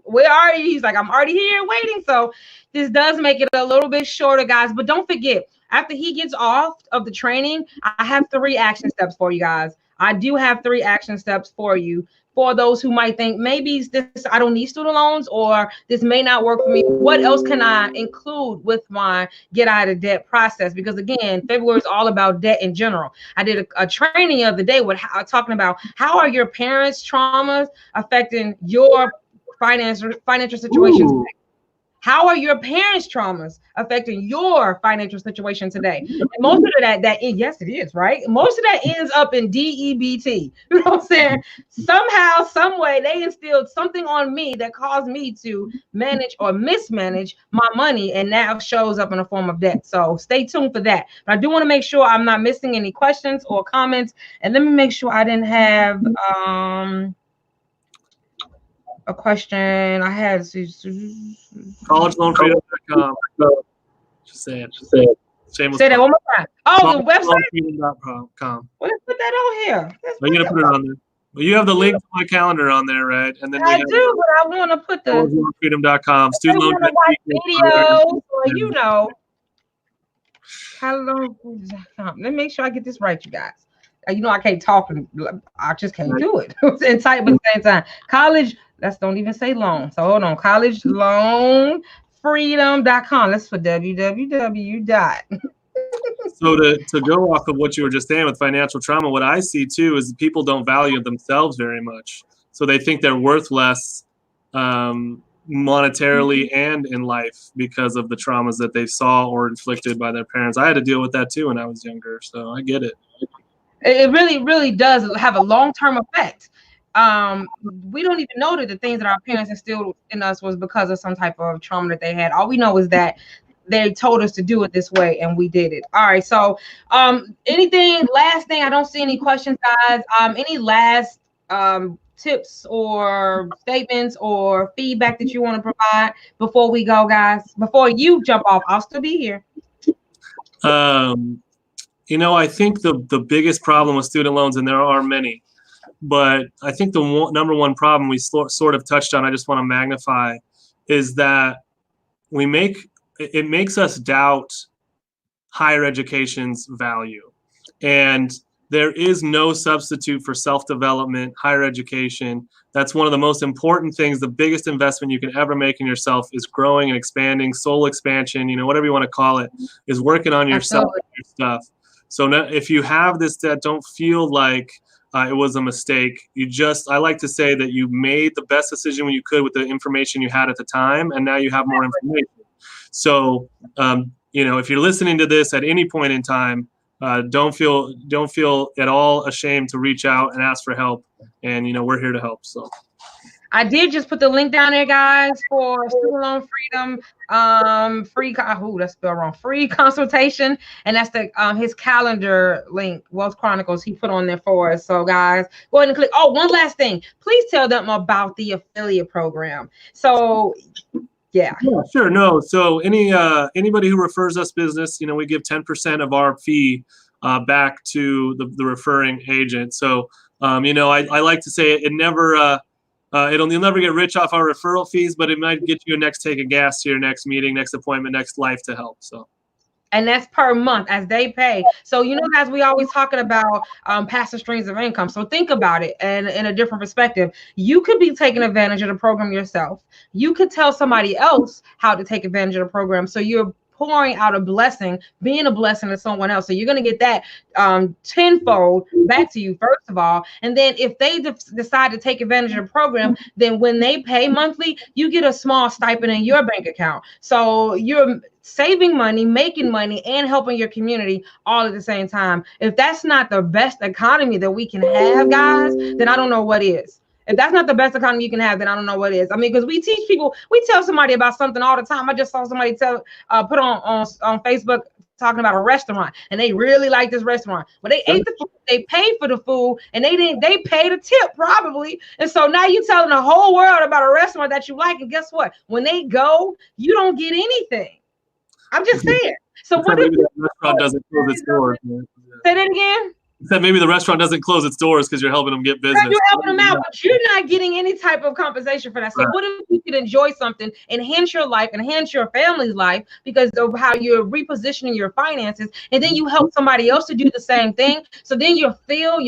"Where are you?" He's like, "I'm already here waiting." So this does make it a little bit shorter, guys. But don't forget, after he gets off of the training, I have 3 action steps for you guys. I do have 3 action steps for you. For those who might think maybe I don't need student loans, or this may not work for me. What else can I include with my get out of debt process? Because again, February is all about debt in general. I did a training the other day talking about how are your parents' traumas affecting your financial situations. Ooh. How are your parents' traumas affecting your financial situation today? And most of yes, it is, right? Most of that ends up in DEBT. You know what I'm saying? Somehow, some way, they instilled something on me that caused me to manage or mismanage my money, and now shows up in the form of debt. So stay tuned for that. But I do want to make sure I'm not missing any questions or comments. And let me make sure I didn't have a question. I had collegeloanfreedom.com. Just say it. Shameless. Say that one more time. Oh, the website. Collegeloanfreedom.com. Well, let's put that on here. You're gonna put it on there. Well, you have the link to my calendar on there, right? And then I do, but I want to put the collegeloanfreedom.com. Student loan videos, collegeloanfreedom.com. Let me make sure I get this right, you guys. I can't talk, and I just can't do it. And type at the same time. College. Don't even say loan. So hold on. collegeloanfreedom.com. Let's put www. So to go off of what you were just saying with financial trauma, what I see too is people don't value themselves very much. So they think they're worth less monetarily and in life because of the traumas that they saw or inflicted by their parents. I had to deal with that too when I was younger. So I get it. It really, really does have a long-term effect. We don't even know that the things that our parents instilled in us was because of some type of trauma that they had. All we know is that they told us to do it this way, and we did it. All right. So, last thing, I don't see any questions, guys. Any last tips or statements or feedback that you want to provide before we go, guys? Before you jump off, I'll still be here. I think the biggest problem with student loans, and there are many, but I think the number one problem we sort of touched on, I just want to magnify, is that it makes us doubt higher education's value. And there is no substitute for self-development, higher education. That's one of the most important things. The biggest investment you can ever make in yourself is growing and expanding, soul expansion, whatever you want to call it, is working on yourself and your stuff. So if you have this debt, don't feel like it was a mistake. I like to say that you made the best decision when you could with the information you had at the time, and now you have more information. So, if you're listening to this at any point in time, don't feel at all ashamed to reach out and ask for help. And, we're here to help. So I did just put the link down there, guys, for Student Loan Freedom, that's spelled wrong, free consultation. And that's his calendar link, Wealth Chronicles, he put on there for us. So guys, go ahead and click. Oh, one last thing, please tell them about the affiliate program. So yeah, sure. No. So anybody who refers us business, we give 10% of our fee back to the referring agent. So, I like to say it never, you'll never get rich off our referral fees, but it might get you a next take of gas to your next meeting, next appointment, next life to help. So. And that's per month as they pay. So, guys, we always talking about passive streams of income. So think about it and in a different perspective. You could be taking advantage of the program yourself. You could tell somebody else how to take advantage of the program. So you're pouring out a blessing, being a blessing to someone else. So you're going to get that tenfold back to you, first of all. And then if they decide to take advantage of the program, then when they pay monthly, you get a small stipend in your bank account. So you're saving money, making money, and helping your community all at the same time. If that's not the best economy that we can have, guys, then I don't know what is. If that's not the best economy you can have, then I don't know what is. I mean, because we teach people, we tell somebody about something all the time. I just saw somebody put on Facebook talking about a restaurant, and they really like this restaurant, but they ate the food, they paid for the food, and they paid a tip probably. And so now you're telling the whole world about a restaurant that you like, and guess what? When they go, you don't get anything. I'm just saying. So what if the restaurant doesn't close its doors? Say that again. That maybe the restaurant doesn't close its doors because you're helping them get business. You're helping them out, but you're not getting any type of compensation for that. So what if you could enjoy something, enhance your life, enhance your family's life because of how you're repositioning your finances, and then you help somebody else to do the same thing. So then your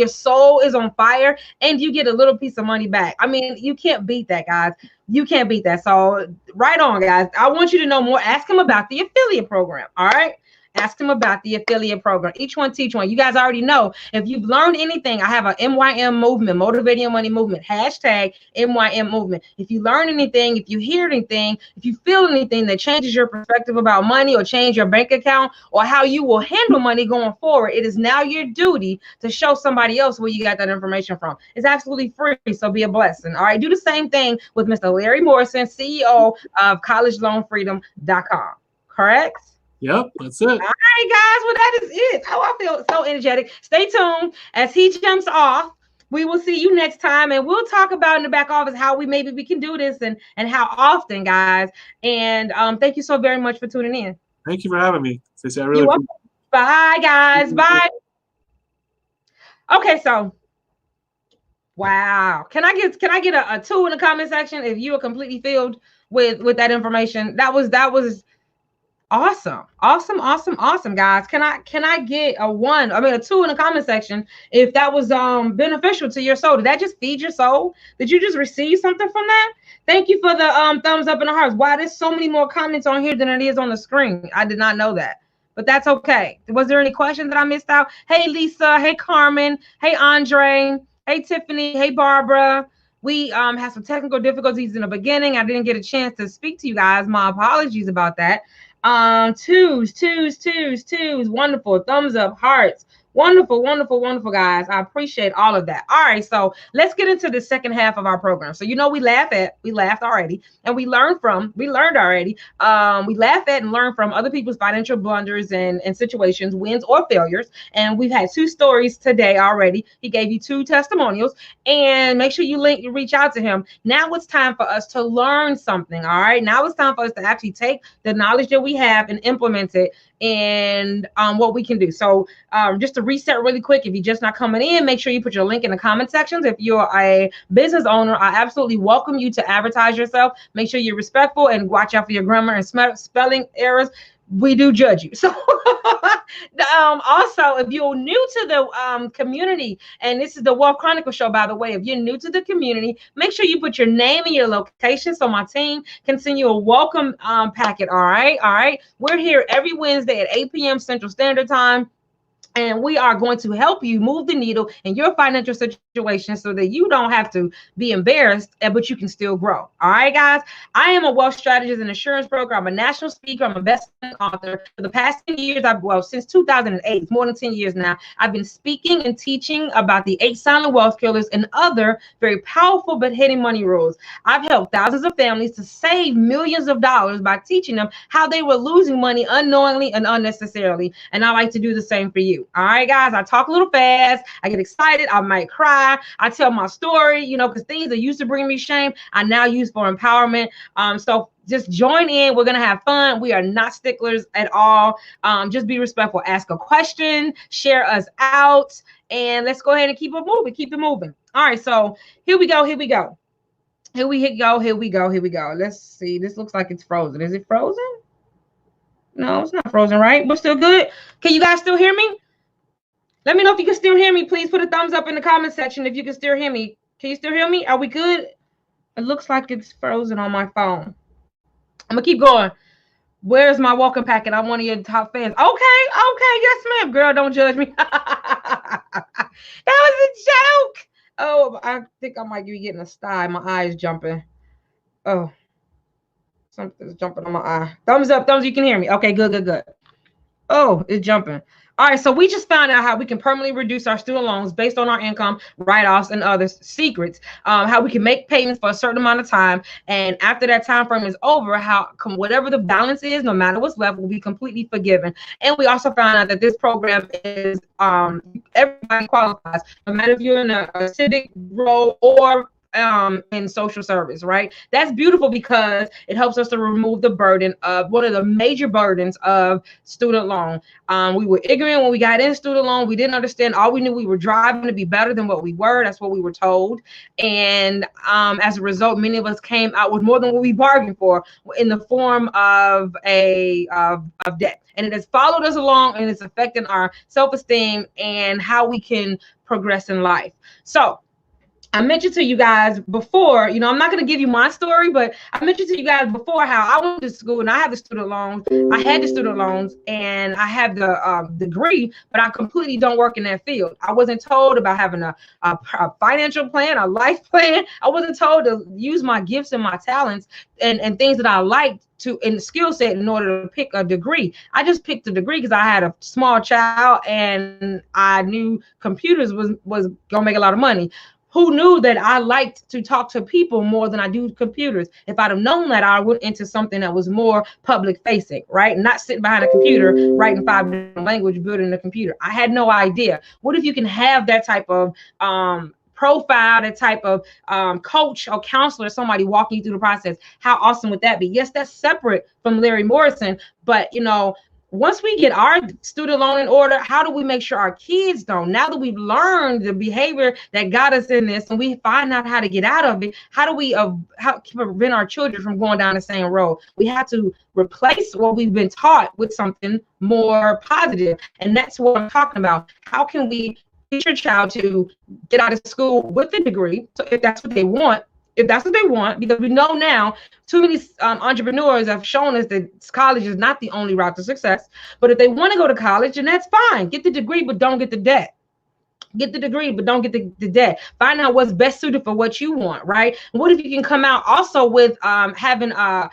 soul is on fire, and you get a little piece of money back. I mean, you can't beat that, guys. You can't beat that. So right on, guys. I want you to know more. Ask them about the affiliate program. All right. Ask them about the affiliate program. Each one teach one. You guys already know. If you've learned anything, I have a MYM movement, Motivating Your Money movement, hashtag MYM movement. If you learn anything, if you hear anything, if you feel anything that changes your perspective about money or change your bank account or how you will handle money going forward, it is now your duty to show somebody else where you got that information from. It's absolutely free, so be a blessing. All right, do the same thing with Mr. Larry Morrison, CEO of collegeloanfreedom.com. Correct? Yep, that's it. All right, guys. Well, that is it. Oh, I feel so energetic. Stay tuned as he jumps off. We will see you next time, and we'll talk about in the back office how we can do this and how often, guys. And thank you so very much for tuning in. Thank you for having me. Stacey, I really appreciate it. Bye, guys. Bye. Okay, so wow. Can I get a 2 in the comment section if you are completely filled with that information? That was awesome, guys. Can I get a 1? I mean, a 2 in the comment section if that was beneficial to your soul. Did that just feed your soul? Did you just receive something from that? Thank you for the thumbs up and the hearts. Wow, there's so many more comments on here than it is on the screen. I did not know that, but that's okay. Was there any questions that I missed out? Hey, Lisa. Hey, Carmen. Hey, Andre. Hey, Tiffany. Hey, Barbara. We had some technical difficulties in the beginning. I didn't get a chance to speak to you guys. My apologies about that. Twos. Wonderful. Thumbs up, hearts. Wonderful, guys. I appreciate all of that. All right, so let's get into the second half of our program. So we laughed already, and we learned already. We laugh at and learn from other people's financial blunders and situations, wins or failures. And we've had 2 stories today already. He gave you 2 testimonials, and make sure you reach out to him. Now it's time for us to learn something. All right, now it's time for us to actually take the knowledge that we have and implement it and what we can do. So just to reset really quick, if you're just not coming in, make sure you put your link in the comment sections. If you're a business owner, I absolutely welcome you to advertise yourself. Make sure you're respectful and watch out for your grammar and spelling errors. We do judge you. So also, if you're new to the community, and this is the Wealth Chronicle show, by the way, if you're new to the community, make sure you put your name and your location so my team can send you a welcome packet. All right. We're here every Wednesday at 8 p.m. Central Standard Time. And we are going to help you move the needle in your financial situation so that you don't have to be embarrassed, but you can still grow. All right, guys. I am a wealth strategist and insurance broker. I'm a national speaker. I'm a best-selling author. For the past 10 years, since 2008, more than 10 years now, I've been speaking and teaching about the 8 silent wealth killers and other very powerful but hidden money rules. I've helped thousands of families to save millions of dollars by teaching them how they were losing money unknowingly and unnecessarily. And I like to do the same for you. All right, guys, I talk a little fast. I get excited. I might cry. I tell my story, because things that used to bring me shame, I now use for empowerment. So just join in. We're going to have fun. We are not sticklers at all. Just be respectful. Ask a question, share us out, and let's go ahead and keep it moving. Keep it moving. All right, so here we go. Let's see. This looks like it's frozen. Is it frozen? No, it's not frozen, right? We're still good. Can you guys still hear me? Let me know if you can still hear me. Please put a thumbs up in the comment section if you can still hear me. Can you still hear me? Are we good? It looks like it's frozen on my phone. I'm going to keep going. Where's my welcome packet? I'm one of your top fans. Okay, okay, yes, ma'am. Girl, don't judge me. That was a joke. Oh, I think I might be getting a sty. My eye is jumping. Oh, something's jumping on my eye. Thumbs up, thumbs. You can hear me. Okay, good, good, good. Oh, it's jumping. All right, so we just found out how we can permanently reduce our student loans based on our income, write-offs, and other secrets. How we can make payments for a certain amount of time, and after that time frame is over, how whatever the balance is, no matter what's left, will be completely forgiven. And we also found out that this program is everybody qualifies, no matter if you're in a civic role or in social service, right? That's beautiful because it helps us to remove the burden of one of the major burdens of student loan. We were ignorant when we got in student loan. We didn't understand. All we knew, we were driving to be better than what we were. That's what we were told. And as a result, many of us came out with more than what we bargained for in the form of of debt. And it has followed us along, and it's affecting our self-esteem and how we can progress in life. So I mentioned to you guys before, you know, I'm not going to give you my story, but I mentioned to you guys before how I went to school and I have the student loans. I had the student loans and I have the degree, but I completely don't work in that field. I wasn't told about having a financial plan, a life plan. I wasn't told to use my gifts and my talents and things that I liked to in the skill set in order to pick a degree. I just picked a degree because I had a small child and I knew computers was gonna make a lot of money. Who knew that I liked to talk to people more than I do computers? If I'd have known that, I went into something that was more public facing, right? Not sitting behind a computer, writing 5 different languages, building a computer. I had no idea. What if you can have that type of profile, that type of coach or counselor, somebody walking you through the process? How awesome would that be? Yes, that's separate from Larry Morrison, but you know, once we get our student loan in order, how do we make sure our kids don't? Now that we've learned the behavior that got us in this and we find out how to get out of it, how do we prevent our children from going down the same road? We have to replace what we've been taught with something more positive. And that's what I'm talking about. How can we teach your child to get out of school with a degree, so if that's what they want, because we know now too many entrepreneurs have shown us that college is not the only route to success. But if they want to go to college, and that's fine, get the degree, but don't get the debt. Get the degree, but don't get the debt. Find out what's best suited for what you want, right? What if you can come out also with having an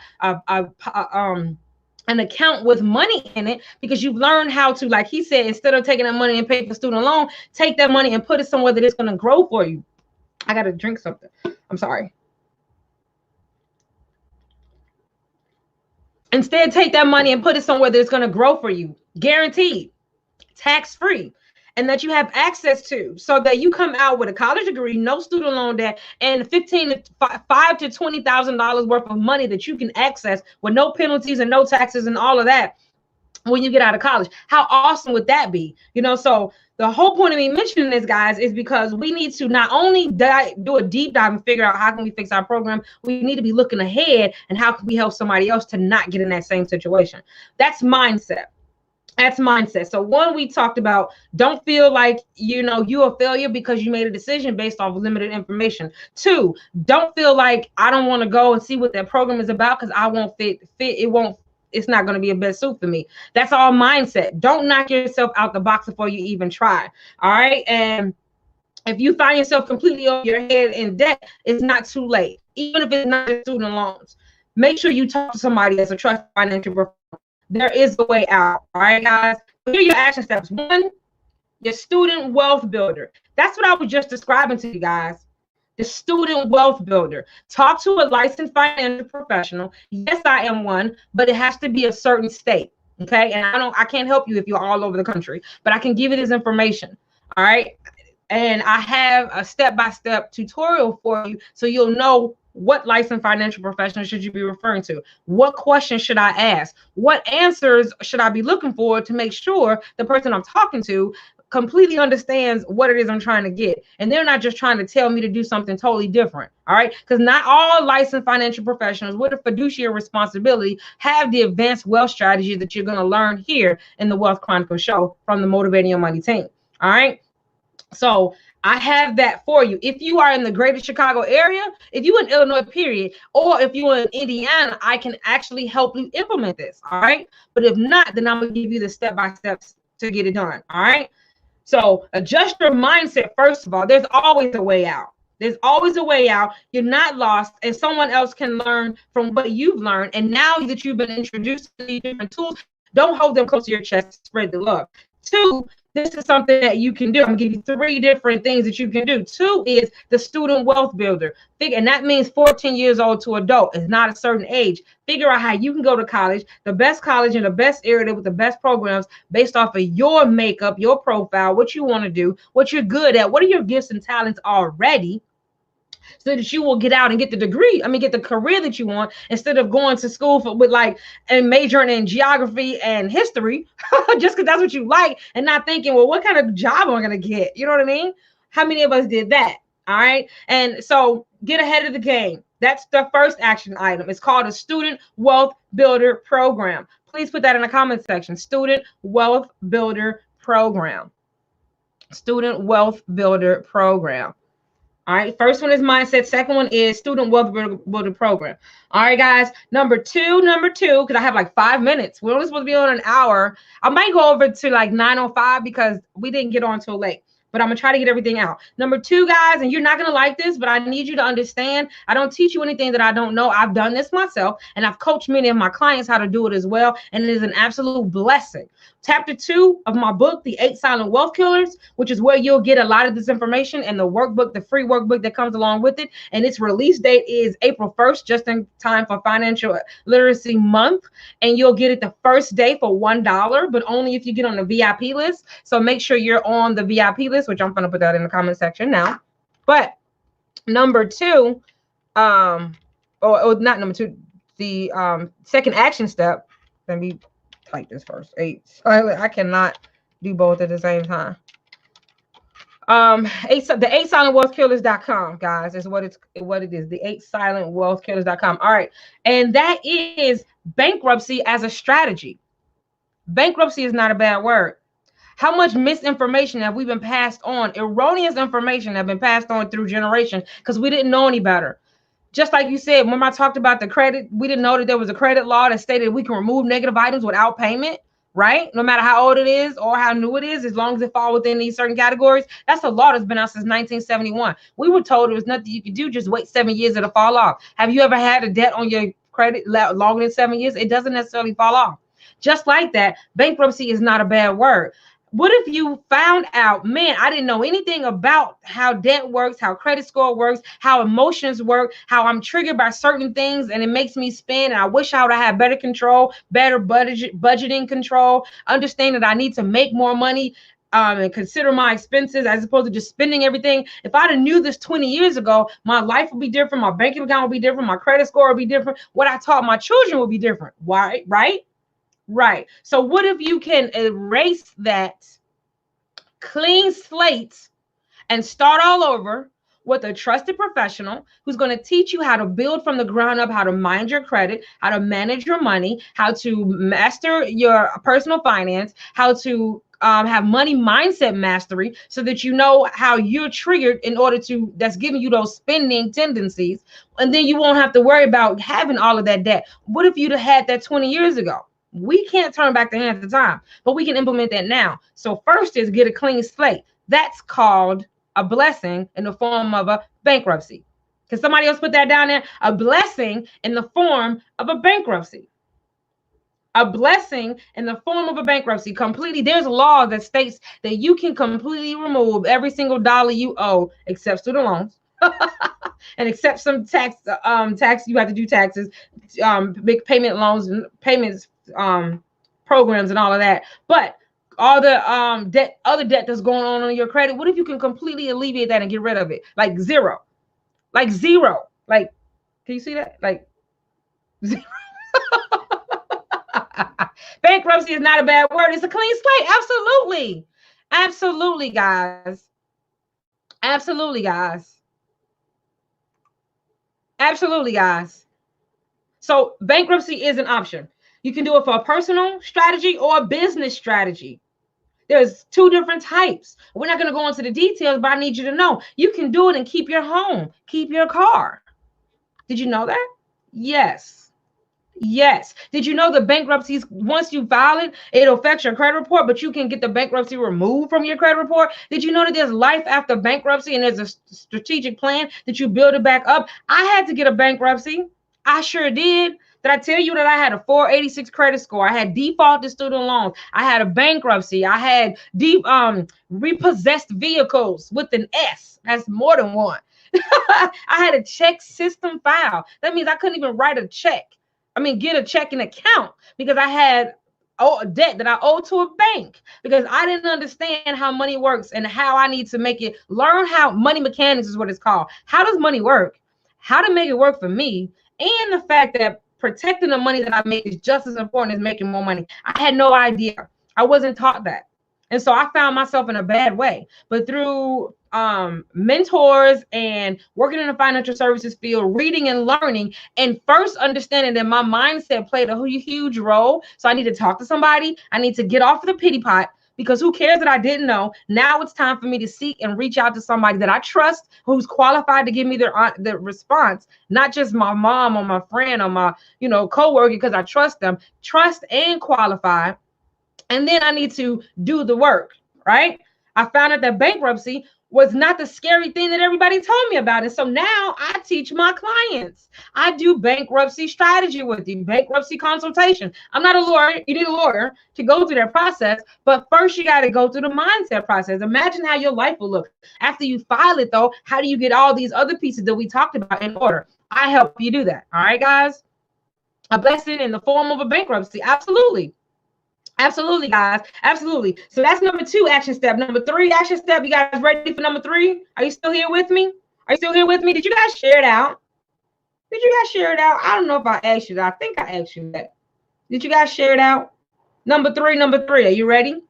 account with money in it, because you've learned how to, like he said, instead of taking that money and pay for student loan, take that money and put it somewhere that it's going to grow for you. I got to drink something. I'm sorry. Instead, take that money and put it somewhere that it's going to grow for you, guaranteed, tax-free, and that you have access to, so that you come out with a college degree, no student loan debt, and $5,000 to $20,000 worth of money that you can access with no penalties and no taxes and all of that when you get out of college. How awesome would that be? You know, so the whole point of me mentioning this, guys, is because we need to not only do a deep dive and figure out how can we fix our program, we need to be looking ahead and how can we help somebody else to not get in that same situation. That's mindset. That's mindset. So one, we talked about, don't feel like, you know, you're a failure because you made a decision based off of limited information. 2, don't feel like I don't want to go and see what that program is about because I won't fit. It's not going to be a best suit for me. That's all mindset. Don't knock yourself out the box before you even try. All right. And if you find yourself completely over your head in debt, it's not too late. Even if it's not student loans, make sure you talk to somebody that's a trusted financial professional. There is a way out. All right, guys. Here are your action steps. 1, your student wealth builder. That's what I was just describing to you guys. The student wealth builder. Talk to a licensed financial professional. Yes, I am one, but it has to be a certain state. Okay. And I can't help you if you're all over the country, but I can give you this information. All right. And I have a step-by-step tutorial for you so you'll know what licensed financial professional should you be referring to? What questions should I ask? What answers should I be looking for to make sure the person I'm talking to completely understands what it is I'm trying to get, and they're not just trying to tell me to do something totally different. All right, because not all licensed financial professionals with a fiduciary responsibility have the advanced wealth strategy that you're going to learn here in the Wealth Chronicles show from the Motivating Your Money team. All right, so I have that for you. If you are in the greater Chicago area, if you in Illinois, period, or if you're in Indiana, I can actually help you implement this. All right. But if not, then I'm gonna give you the step-by-steps to get it done. All right. So adjust your mindset. First of all, there's always a way out. There's always a way out. You're not lost, and someone else can learn from what you've learned. And now that you've been introduced to these different tools, don't hold them close to your chest. Spread the love. Two, this is something that you can do. I'm gonna give you 3 different things that you can do. 2 is the student wealth builder. And that means 14 years old to adult. It's not a certain age. Figure out how you can go to college, the best college in the best area with the best programs based off of your makeup, your profile, what you want to do, what you're good at, what are your gifts and talents already, so that you will get out and get the degree. I mean, get the career that you want instead of going to school with like and majoring in geography and history just because that's what you like and not thinking, well, what kind of job am I going to get? You know what I mean? How many of us did that? All right. And so get ahead of the game. That's the first action item. It's called a Student Wealth Builder Program. Please put that in the comment section. Student Wealth Builder Program. Student Wealth Builder Program. All right, first one is mindset. Second one is Student Wealth Builder Program. All right, guys. Number two, because I have like 5 minutes. We're only supposed to be on an hour. I might go over to like 9:05 because we didn't get on till late. But I'm going to try to get everything out. Number 2, guys, and you're not going to like this, but I need you to understand, I don't teach you anything that I don't know. I've done this myself, and I've coached many of my clients how to do it as well, and it is an absolute blessing. Chapter 2 of my book, The 8 Silent Wealth Killers, which is where you'll get a lot of this information, and the workbook, the free workbook that comes along with it, and its release date is April 1st, just in time for Financial Literacy Month, and you'll get it the first day for $1, but only if you get on the VIP list. So make sure you're on the VIP list, which I'm going to put that in the comment section now. But number 2, or not number 2, the second action step. Let me type this first. 8. I cannot do both at the same time. The 8silentwealthkillers.com, guys, is what it is. The 8silentwealthkillers.com. All right, and that is bankruptcy as a strategy. Bankruptcy is not a bad word. How much misinformation have we been passed on? Erroneous information have been passed on through generations because we didn't know any better. Just like you said, when I talked about the credit, we didn't know that there was a credit law that stated we can remove negative items without payment, right? No matter how old it is or how new it is, as long as it falls within these certain categories. That's a law that's been out since 1971. We were told there was nothing you could do, just wait 7 years, it'll fall off. Have you ever had a debt on your credit longer than 7 years? It doesn't necessarily fall off. Just like that, bankruptcy is not a bad word. What if you found out, man, I didn't know anything about how debt works, how credit score works, how emotions work, how I'm triggered by certain things and it makes me spend. And I wish I would have had better control, better budgeting control, understand that I need to make more money and consider my expenses as opposed to just spending everything. If I'd have knew this 20 years ago, my life would be different. My banking account would be different. My credit score would be different. What I taught my children would be different. Why? Right? Right. So what if you can erase that clean slate and start all over with a trusted professional who's going to teach you how to build from the ground up, how to mind your credit, how to manage your money, how to master your personal finance, how to have money mindset mastery so that you know how you're triggered in order to, that's giving you those spending tendencies. And then you won't have to worry about having all of that debt. What if you'd have had that 20 years ago? We can't turn back the hands of time, but we can implement that now. So first is get a clean slate. That's called a blessing in the form of a bankruptcy. Can somebody else put that down there? A blessing in the form of a bankruptcy. A blessing in the form of a bankruptcy. Completely. There's a law that states that you can completely remove every single dollar you owe except student loans. And accept some tax you have to do taxes, big payment loans and payments programs and all of that. But all the other debt that's going on your credit, what if you can completely alleviate that and get rid of it? Like zero. Like zero. Like, can you see that? Like zero. Bankruptcy is not a bad word. It's a clean slate. Absolutely. Absolutely, guys. Absolutely, guys. Absolutely, guys. So bankruptcy is an option. You can do it for a personal strategy or a business strategy. There's two different types. We're not going to go into the details, but I need you to know you can do it and keep your home, keep your car. Did you know that? Yes. Yes. Did you know the bankruptcies, once you file it, it affects your credit report, but you can get the bankruptcy removed from your credit report? Did you know that there's life after bankruptcy and there's a strategic plan that you build it back up? I had to get a bankruptcy. I sure did. Did I tell you that I had a 486 credit score? I had defaulted student loans. I had a bankruptcy. I had repossessed vehicles with an S. That's more than one. I had a check system file. That means I couldn't even write a check. Get a checking account because I had a debt that I owed to a bank because I didn't understand how money works and how I need to make it. Learn how money mechanics is what it's called. How does money work? How to make it work for me, and the fact that protecting the money that I make is just as important as making more money. I had no idea. I wasn't taught that. And so I found myself in a bad way. But through mentors and working in the financial services field, reading and learning, and first understanding that my mindset played a huge role. So I need to talk to somebody. I need to get off of the pity pot, because who cares that I didn't know? Now it's time for me to seek and reach out to somebody that I trust, who's qualified to give me the response, not just my mom or my friend or my, coworker, because I trust them, trust and qualify. And then I need to do the work, right? I found out that bankruptcy was not the scary thing that everybody told me about. And so now I teach my clients. I do bankruptcy strategy with you, bankruptcy consultation. I'm not a lawyer. You need a lawyer to go through that process. But first, you got to go through the mindset process. Imagine how your life will look. After you file it, though, how do you get all these other pieces that we talked about in order? I help you do that. All right, guys? A blessing in the form of a bankruptcy. Absolutely. Absolutely, guys. Absolutely. So that's number 2 action step. Number 3 action step. You guys ready for number 3? Are you still here with me? Are you still here with me? Did you guys share it out? Did you guys share it out? I don't know if I asked you that. I think I asked you that. Did you guys share it out? Number 3. Are you ready?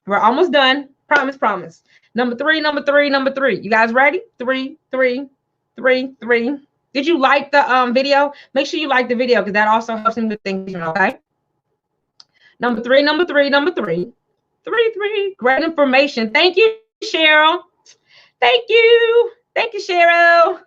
We're almost done. Promise. Number 3. You guys ready? 3. Did you like the video? Make sure you like the video, because that also helps me with things, okay? Number 3. 3. Great information. Thank you, Cheryl. Thank you, Cheryl.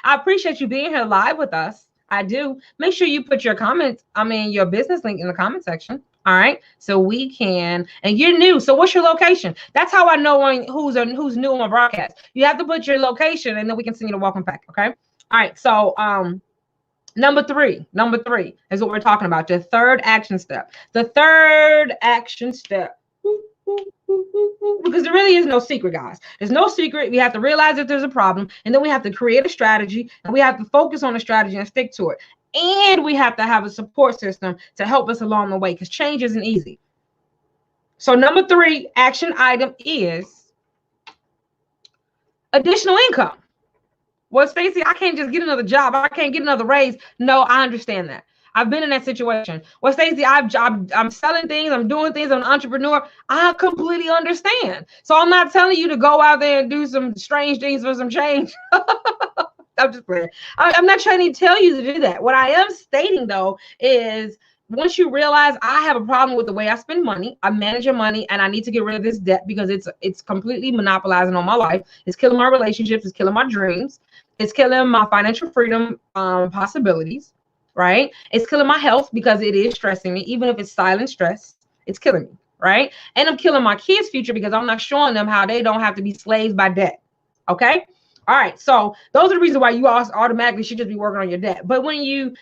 I appreciate you being here live with us. I do. Make sure you put your comments, your business link in the comment section. All right. So we can, and you're new. So what's your location? That's how I know who's new on my broadcast. You have to put your location, and then we can send you the welcome pack. Okay. All right. So, Number three is what we're talking about. The third action step. Because there really is no secret, guys. There's no secret. We have to realize that there's a problem, and then we have to create a strategy, and we have to focus on the strategy and stick to it. And we have to have a support system to help us along the way, because change isn't easy. So number 3 action item is additional income. Well, Stacey, I can't just get another job. I can't get another raise. No, I understand that. I've been in that situation. Well, Stacey, I'm selling things. I'm doing things. I'm an entrepreneur. I completely understand. So I'm not telling you to go out there and do some strange things for some change. I'm just playing. I'm not trying to tell you to do that. What I am stating, though, is once you realize I have a problem with the way I spend money, I'm managing money, and I need to get rid of this debt because it's completely monopolizing on my life. It's killing my relationships. It's killing my dreams. It's killing my financial freedom possibilities, right? It's killing my health because it is stressing me. Even if it's silent stress, it's killing me, right? And I'm killing my kids' future because I'm not showing them how they don't have to be slaves by debt, okay? All right, so those are the reasons why you automatically should just be working on your debt. But when you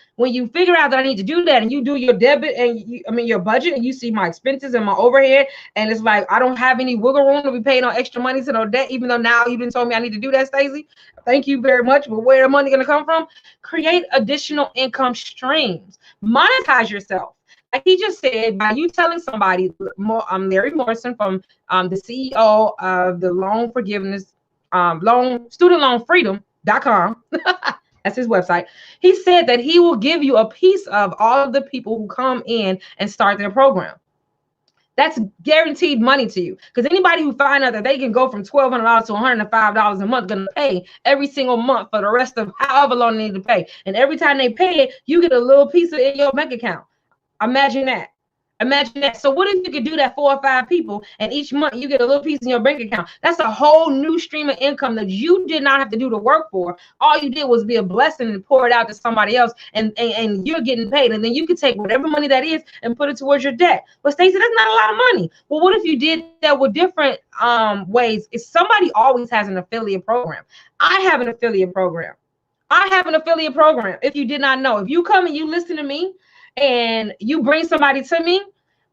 figure out that I need to do that, and you do your debit and your budget, and you see my expenses and my overhead, and it's like I don't have any wiggle room to be paying no extra money to no debt, even though now you've been told me I need to do that, Stacey. Thank you very much. But where the money gonna come from? Create additional income streams. Monetize yourself. Like he just said, by you telling somebody, Larry Morrison from the CEO of the Loan Forgiveness. StudentLoanFreedom.com. That's his website. He said that he will give you a piece of all of the people who come in and start their program. That's guaranteed money to you, because anybody who find out that they can go from $1,200 to $105 a month going to pay every single month for the rest of however long they need to pay. And every time they pay it, you get a little piece of it in your bank account. Imagine that. Imagine that. So what if you could do that 4 or 5 people, and each month you get a little piece in your bank account? That's a whole new stream of income that you did not have to do the work for. All you did was be a blessing and pour it out to somebody else, and you're getting paid. And then you can take whatever money that is and put it towards your debt. But Stacey, that's not a lot of money. Well, what if you did that with different ways? If somebody always has an affiliate program. I have an affiliate program. If you did not know, if you come and you listen to me and you bring somebody to me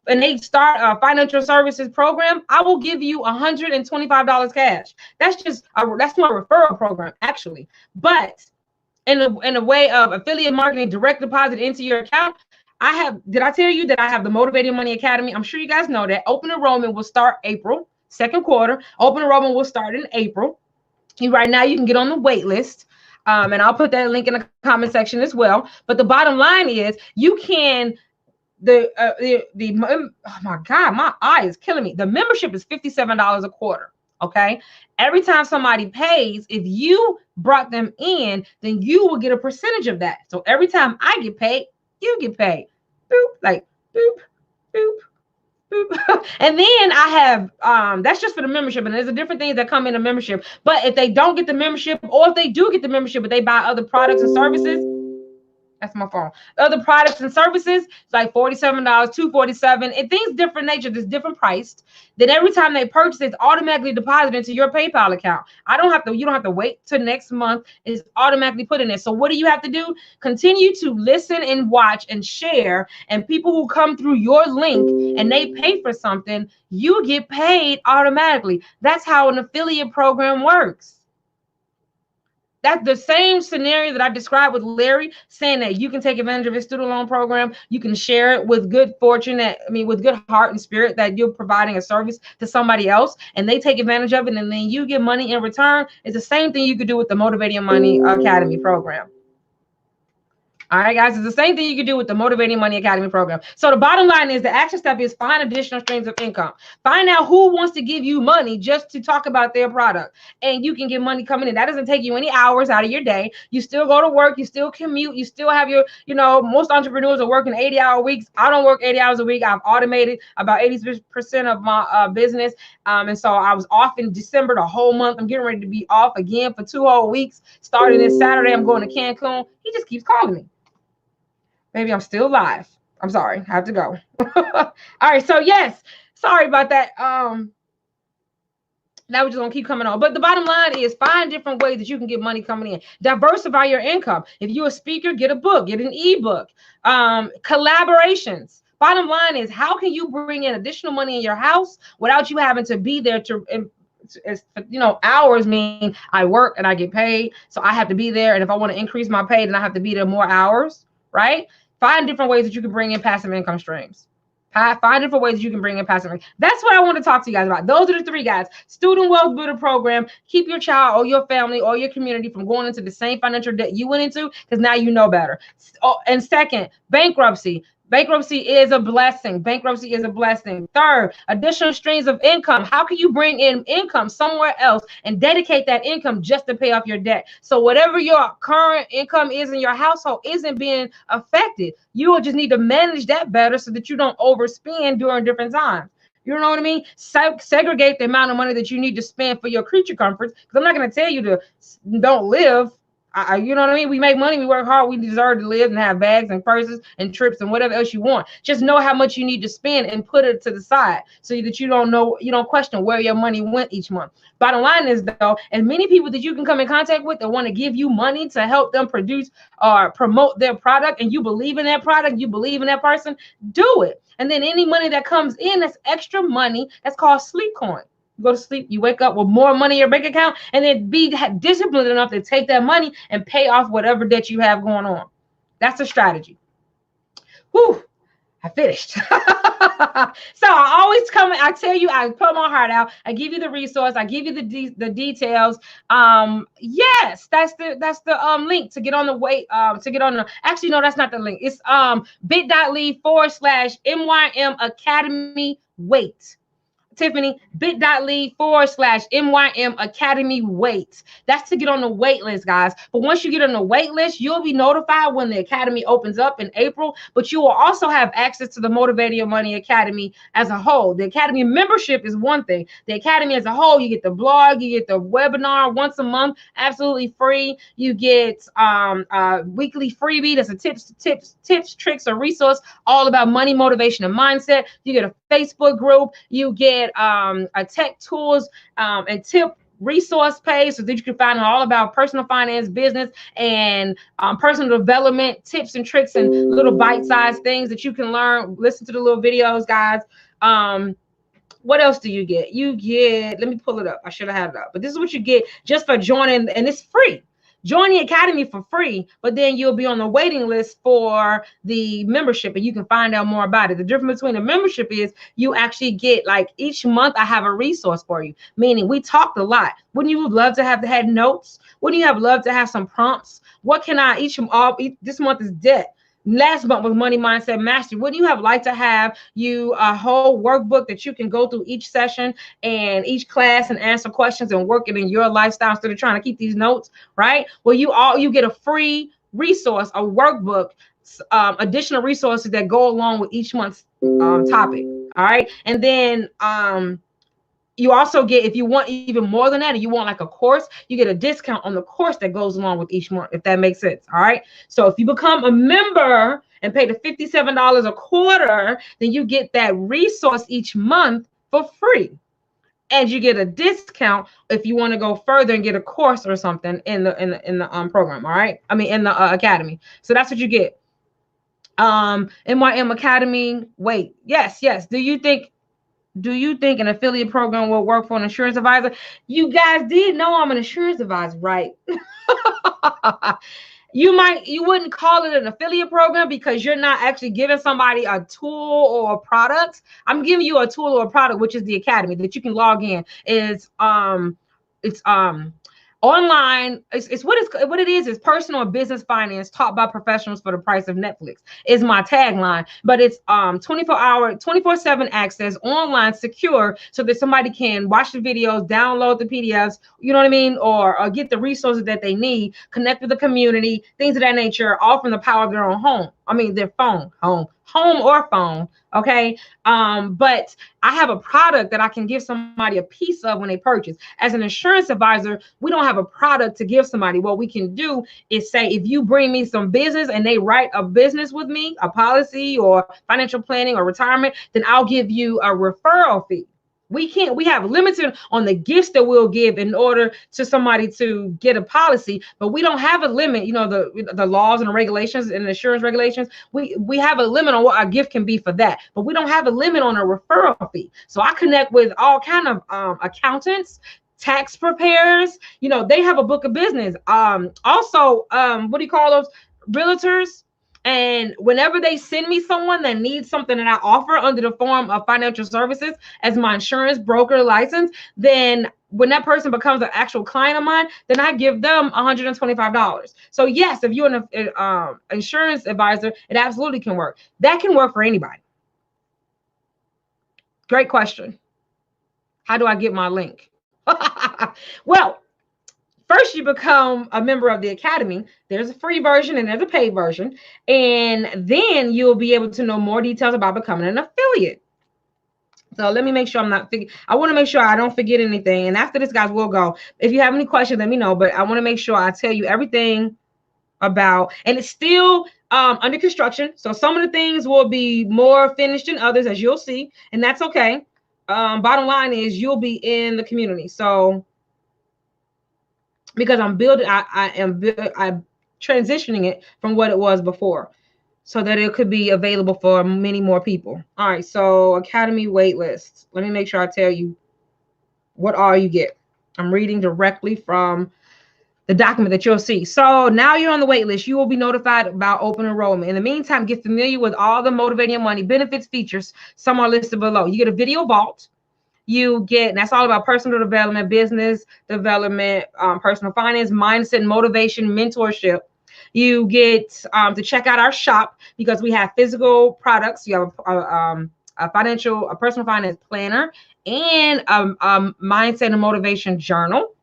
and they start a financial services program, I will give you $125 cash. That's my referral program, actually. But in a way of affiliate marketing, direct deposit into your account, did I tell you that I have the Motivated Money Academy? I'm sure you guys know that. Open enrollment will start April, second quarter. Open enrollment will start in April. Right now, you can get on the wait list. And I'll put that link in the comment section as well. But the bottom line is, you can, oh my God, my eye is killing me. The membership is $57 a quarter. Okay. Every time somebody pays, if you brought them in, then you will get a percentage of that. So every time I get paid, you get paid. Boop, like boop, boop. And then I have that's just for the membership, and there's a different things that come in a membership. But if they don't get the membership, or if they do get the membership but they buy other products and services, that's my phone. Other products and services, it's like $47, $247. It things different nature, that's different priced. Then every time they purchase, it's automatically deposited into your PayPal account. You don't have to wait till next month. It's automatically put in there. So what do you have to do? Continue to listen and watch and share. And people who come through your link and they pay for something, you get paid automatically. That's how an affiliate program works. That's the same scenario that I described with Larry, saying that you can take advantage of his student loan program. You can share it with good fortune, with good heart and spirit, that you're providing a service to somebody else and they take advantage of it, and then you get money in return. It's the same thing you could do with the Motivating Money Academy program. All right, guys, it's the same thing you can do with the Motivating Money Academy program. So the bottom line is, the action step is find additional streams of income. Find out who wants to give you money just to talk about their product, and you can get money coming in. That doesn't take you any hours out of your day. You still go to work, you still commute, you still have your, most entrepreneurs are working 80-hour weeks. I don't work 80 hours a week. I've automated about 80% of my business. And so I was off in December the whole month. I'm getting ready to be off again for 2 whole weeks. Starting this Saturday, I'm going to Cancun. He just keeps calling me. Maybe I'm still live. I'm sorry. I have to go. All right. So yes, sorry about that. That was just gonna keep coming on. But the bottom line is, find different ways that you can get money coming in. Diversify your income. If you're a speaker, get a book, get an ebook. Collaborations. Bottom line is, how can you bring in additional money in your house without you having to be there to, hours mean I work and I get paid. So I have to be there. And if I want to increase my pay, then I have to be there more hours, right? Find different ways that you can bring in passive income streams. Find different ways that you can bring in passive income. That's what I want to talk to you guys about. Those are the 3 guys. Student Wealth Builder Program. Keep your child or your family or your community from going into the same financial debt you went into, because now you know better. And second, bankruptcy. Bankruptcy is a blessing. Bankruptcy is a blessing. Third, additional streams of income. How can you bring in income somewhere else and dedicate that income just to pay off your debt? So whatever your current income is in your household isn't being affected. You will just need to manage that better so that you don't overspend during different times. You know what I mean? Segregate the amount of money that you need to spend for your creature comforts. Because I'm not going to tell you to don't live. You know what I mean? We make money, we work hard, we deserve to live and have bags and purses and trips and whatever else you want. Just know how much you need to spend and put it to the side so that you don't question where your money went each month. Bottom line is, though, as many people that you can come in contact with that want to give you money to help them produce or promote their product, and you believe in that product, you believe in that person, do it. And then any money that comes in that's extra money, that's called sleep coin. Go to sleep, you wake up with more money in your bank account, and then be disciplined enough to take that money and pay off whatever debt you have going on. That's a strategy. Whew, I finished. So I always come, I tell you, I put my heart out. I give you the resource. I give you the details. Yes, that's the link to get on the wait, actually, no, that's not the link. It's bit.ly/MYM Academy wait. Tiffany, bit.ly/MYM Academy wait. That's to get on the wait list, guys. But once you get on the wait list, you'll be notified when the Academy opens up in April. But you will also have access to the Motivating Your Money Academy as a whole. The Academy membership is one thing. The Academy as a whole, you get the blog, you get the webinar once a month, absolutely free. You get weekly freebie. That's a tips, tricks, or resource all about money, motivation, and mindset. You get a Facebook group. You get a tech tools and tip resource page so that you can find out all about personal finance, business, and personal development tips and tricks and little bite-sized things that you can learn. Listen to the little videos, guys. What else do you get? You get, let me pull it up. I should have had it up, but this is what you get just for joining, and it's free. Join the Academy for free, but then you'll be on the waiting list for the membership, and you can find out more about it. The difference between the membership is you actually get, like, each month I have a resource for you, meaning we talked a lot. Wouldn't you love to have had notes? Wouldn't you have loved to have some prompts? What can I this month is debt. Last month was Money Mindset Mastery. Wouldn't you have liked to have you a whole workbook that you can go through each session and each class and answer questions and work it in your lifestyle instead of trying to keep these notes, right? Well, you get a free resource, a workbook, additional resources that go along with each month's topic. All right. And then you also get, if you want even more than that, and you want like a course, you get a discount on the course that goes along with each month, if that makes sense. All right. So if you become a member and pay the $57 a quarter, then you get that resource each month for free. And you get a discount if you want to go further and get a course or something in the program. All right. I mean, in the Academy. So that's what you get. MYM Academy. Wait. Yes. Do you think an affiliate program will work for an insurance advisor? You guys did know I'm an insurance advisor, right? You wouldn't call it an affiliate program because you're not actually giving somebody a tool or a product. I'm giving you a tool or a product, which is the Academy that you can log in. It's online. It's what it is personal and business finance taught by professionals for the price of Netflix is my tagline. But it's 24/7 access, online, secure, so that somebody can watch the videos, download the PDFs, you know what I mean, or get the resources that they need, connect with the community, things of that nature, all from the power of their own home. I mean, their phone, home or phone. Okay. But I have a product that I can give somebody a piece of when they purchase. As an insurance advisor, we don't have a product to give somebody. What we can do is say, if you bring me some business and they write a business with me, a policy or financial planning or retirement, then I'll give you a referral fee. We have limited on the gifts that we'll give in order to somebody to get a policy, but we don't have a limit. You know, the laws and the regulations and the insurance regulations, we have a limit on what our gift can be for that, but we don't have a limit on a referral fee. So I connect with all kind of accountants, tax preparers. You know, they have a book of business. Also, what do you call those? Realtors. And whenever they send me someone that needs something that I offer under the form of financial services as my insurance broker license, then when that person becomes an actual client of mine, then I give them $125. So yes, if you're an insurance advisor, it absolutely can work. That can work for anybody. Great question. How do I get my link? Well, first, you become a member of the Academy. There's a free version and there's a paid version. And then you'll be able to know more details about becoming an affiliate. So let me make sure I want to make sure I don't forget anything. And after this, guys, we'll go. If you have any questions, let me know. But I want to make sure I tell you everything about, and it's still under construction. So some of the things will be more finished than others, as you'll see. And that's okay. Bottom line is you'll be in the community. So because I'm building, I'm transitioning it from what it was before so that it could be available for many more people. All right. So Academy wait list. Let me make sure I tell you what all you get. I'm reading directly from the document that you'll see. So now you're on the wait list. You will be notified about open enrollment. In the meantime, get familiar with all the Motivating Your Money benefits features. Some are listed below. You get a video vault. You get, and that's all about personal development, business development, personal finance, mindset, motivation, mentorship. You get to check out our shop because we have physical products. You have a personal finance planner and mindset and motivation journal.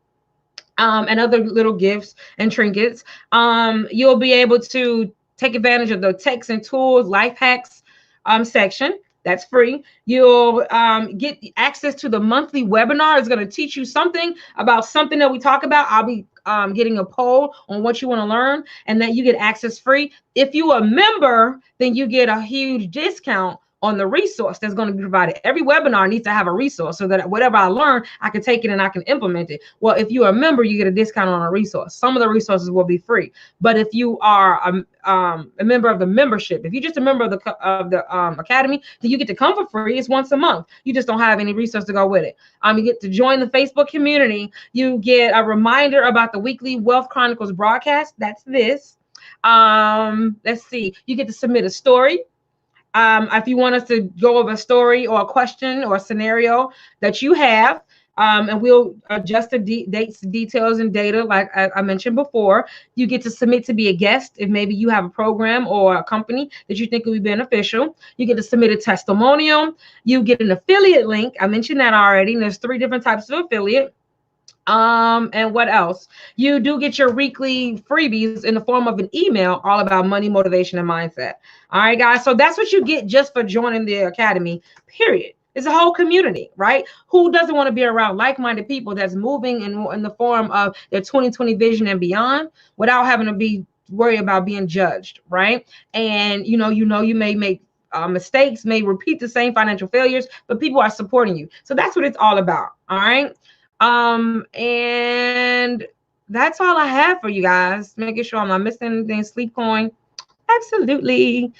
And other little gifts and trinkets. You'll be able to take advantage of the techs and tools, life hacks section. That's free. You'll get access to the monthly webinar. It's going to teach you something about something that we talk about. I'll be getting a poll on what you want to learn, and that you get access free. If you are a member, then you get a huge discount on the resource that's going to be provided. Every webinar needs to have a resource so that whatever I learn, I can take it and I can implement it. Well, if you're a member, you get a discount on a resource. Some of the resources will be free, but if you are a member of the membership, if you're just a member of the academy, then you get to come for free. It's once a month. You just don't have any resource to go with it. You get to join the Facebook community. You get a reminder about the weekly Wealth Chronicles broadcast. That's this. Let's see. You get to submit a story. If you want us to go over a story or a question or a scenario that you have, and we'll adjust the dates, details, and data like I mentioned before. You get to submit to be a guest if maybe you have a program or a company that you think will be beneficial. You get to submit a testimonial. You get an affiliate link. I mentioned that already. And there's 3 different types of affiliate. And what else? You do get your weekly freebies in the form of an email all about money, motivation, and mindset. All right, guys. So that's what you get just for joining the academy, period. It's a whole community, right? Who doesn't want to be around like-minded people that's moving in the form of their 2020 vision and beyond without having to be worried about being judged, right? And you may make mistakes, may repeat the same financial failures, but people are supporting you. So that's what it's all about. All right. And that's all I have for you guys. Making sure I'm not missing anything. Sleep coin. Absolutely.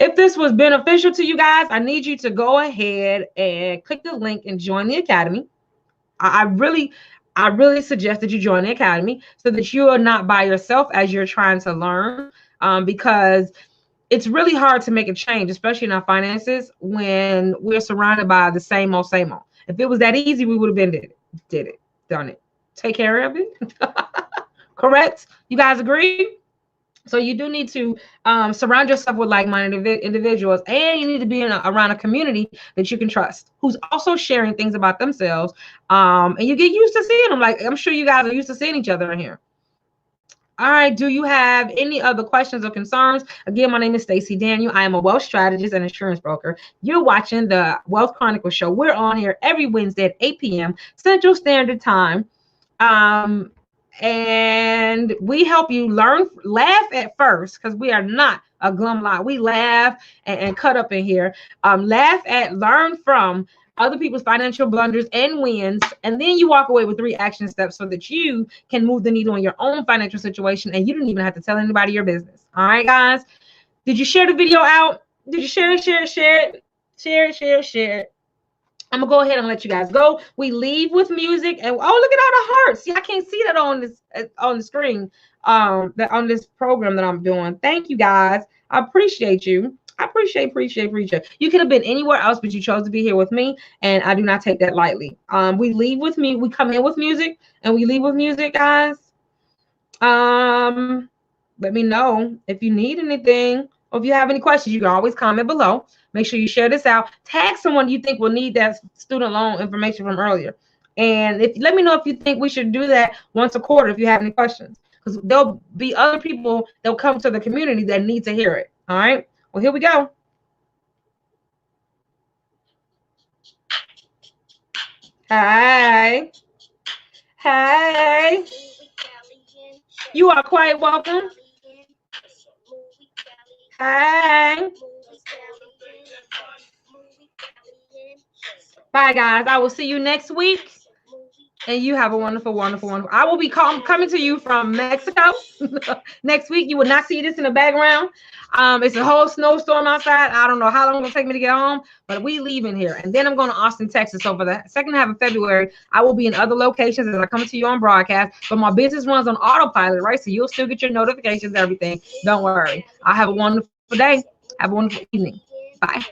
If this was beneficial to you guys, I need you to go ahead and click the link and join the academy. I really suggest that you join the academy so that you are not by yourself as you're trying to learn, because it's really hard to make a change, especially in our finances, when we're surrounded by the same old. If it was that easy, we would have done it. Take care of it. Correct? You guys agree? So you do need to surround yourself with like-minded individuals, and you need to be around a community that you can trust, who's also sharing things about themselves. And you get used to seeing them. Like, I'm sure you guys are used to seeing each other in here. All right. Do you have any other questions or concerns? Again, my name is Stacey Daniel. I am a wealth strategist and insurance broker. You're watching the Wealth Chronicles show. We're on here every Wednesday at 8 p.m. Central Standard Time. And we help you laugh at first, because we are not a glum lot. We laugh and cut up in here. Learn from other people's financial blunders and wins, and then you walk away with 3 action steps so that you can move the needle in your own financial situation, and you don't even have to tell anybody your business. All right, guys. Did you share the video out? Did you share it? Share it. I'm gonna go ahead and let you guys go. We leave with music, and oh, look at all the hearts. See, I can't see that on the screen. That on this program that I'm doing. Thank you, guys. I appreciate you. I appreciate. You could have been anywhere else, but you chose to be here with me, and I do not take that lightly. We leave with me. We come in with music, and we leave with music, guys. Let me know if you need anything, or if you have any questions. You can always comment below. Make sure you share this out. Tag someone you think will need that student loan information from earlier, and let me know if you think we should do that once a quarter. If you have any questions, because there'll be other people that'll come to the community that need to hear it. All right. Well, here we go. Hi. You are quite welcome. Hi. Bye, guys. I will see you next week. And you have a wonderful, wonderful, wonderful. I will be coming to you from Mexico next week. You will not see this in the background. It's a whole snowstorm outside. I don't know how long it's going to take me to get home, but we leaving here. And then I'm going to Austin, Texas. So for the second half of February, I will be in other locations as I come to you on broadcast. But my business runs on autopilot, right? So you'll still get your notifications, everything. Don't worry. I have a wonderful day. Have a wonderful evening. Bye.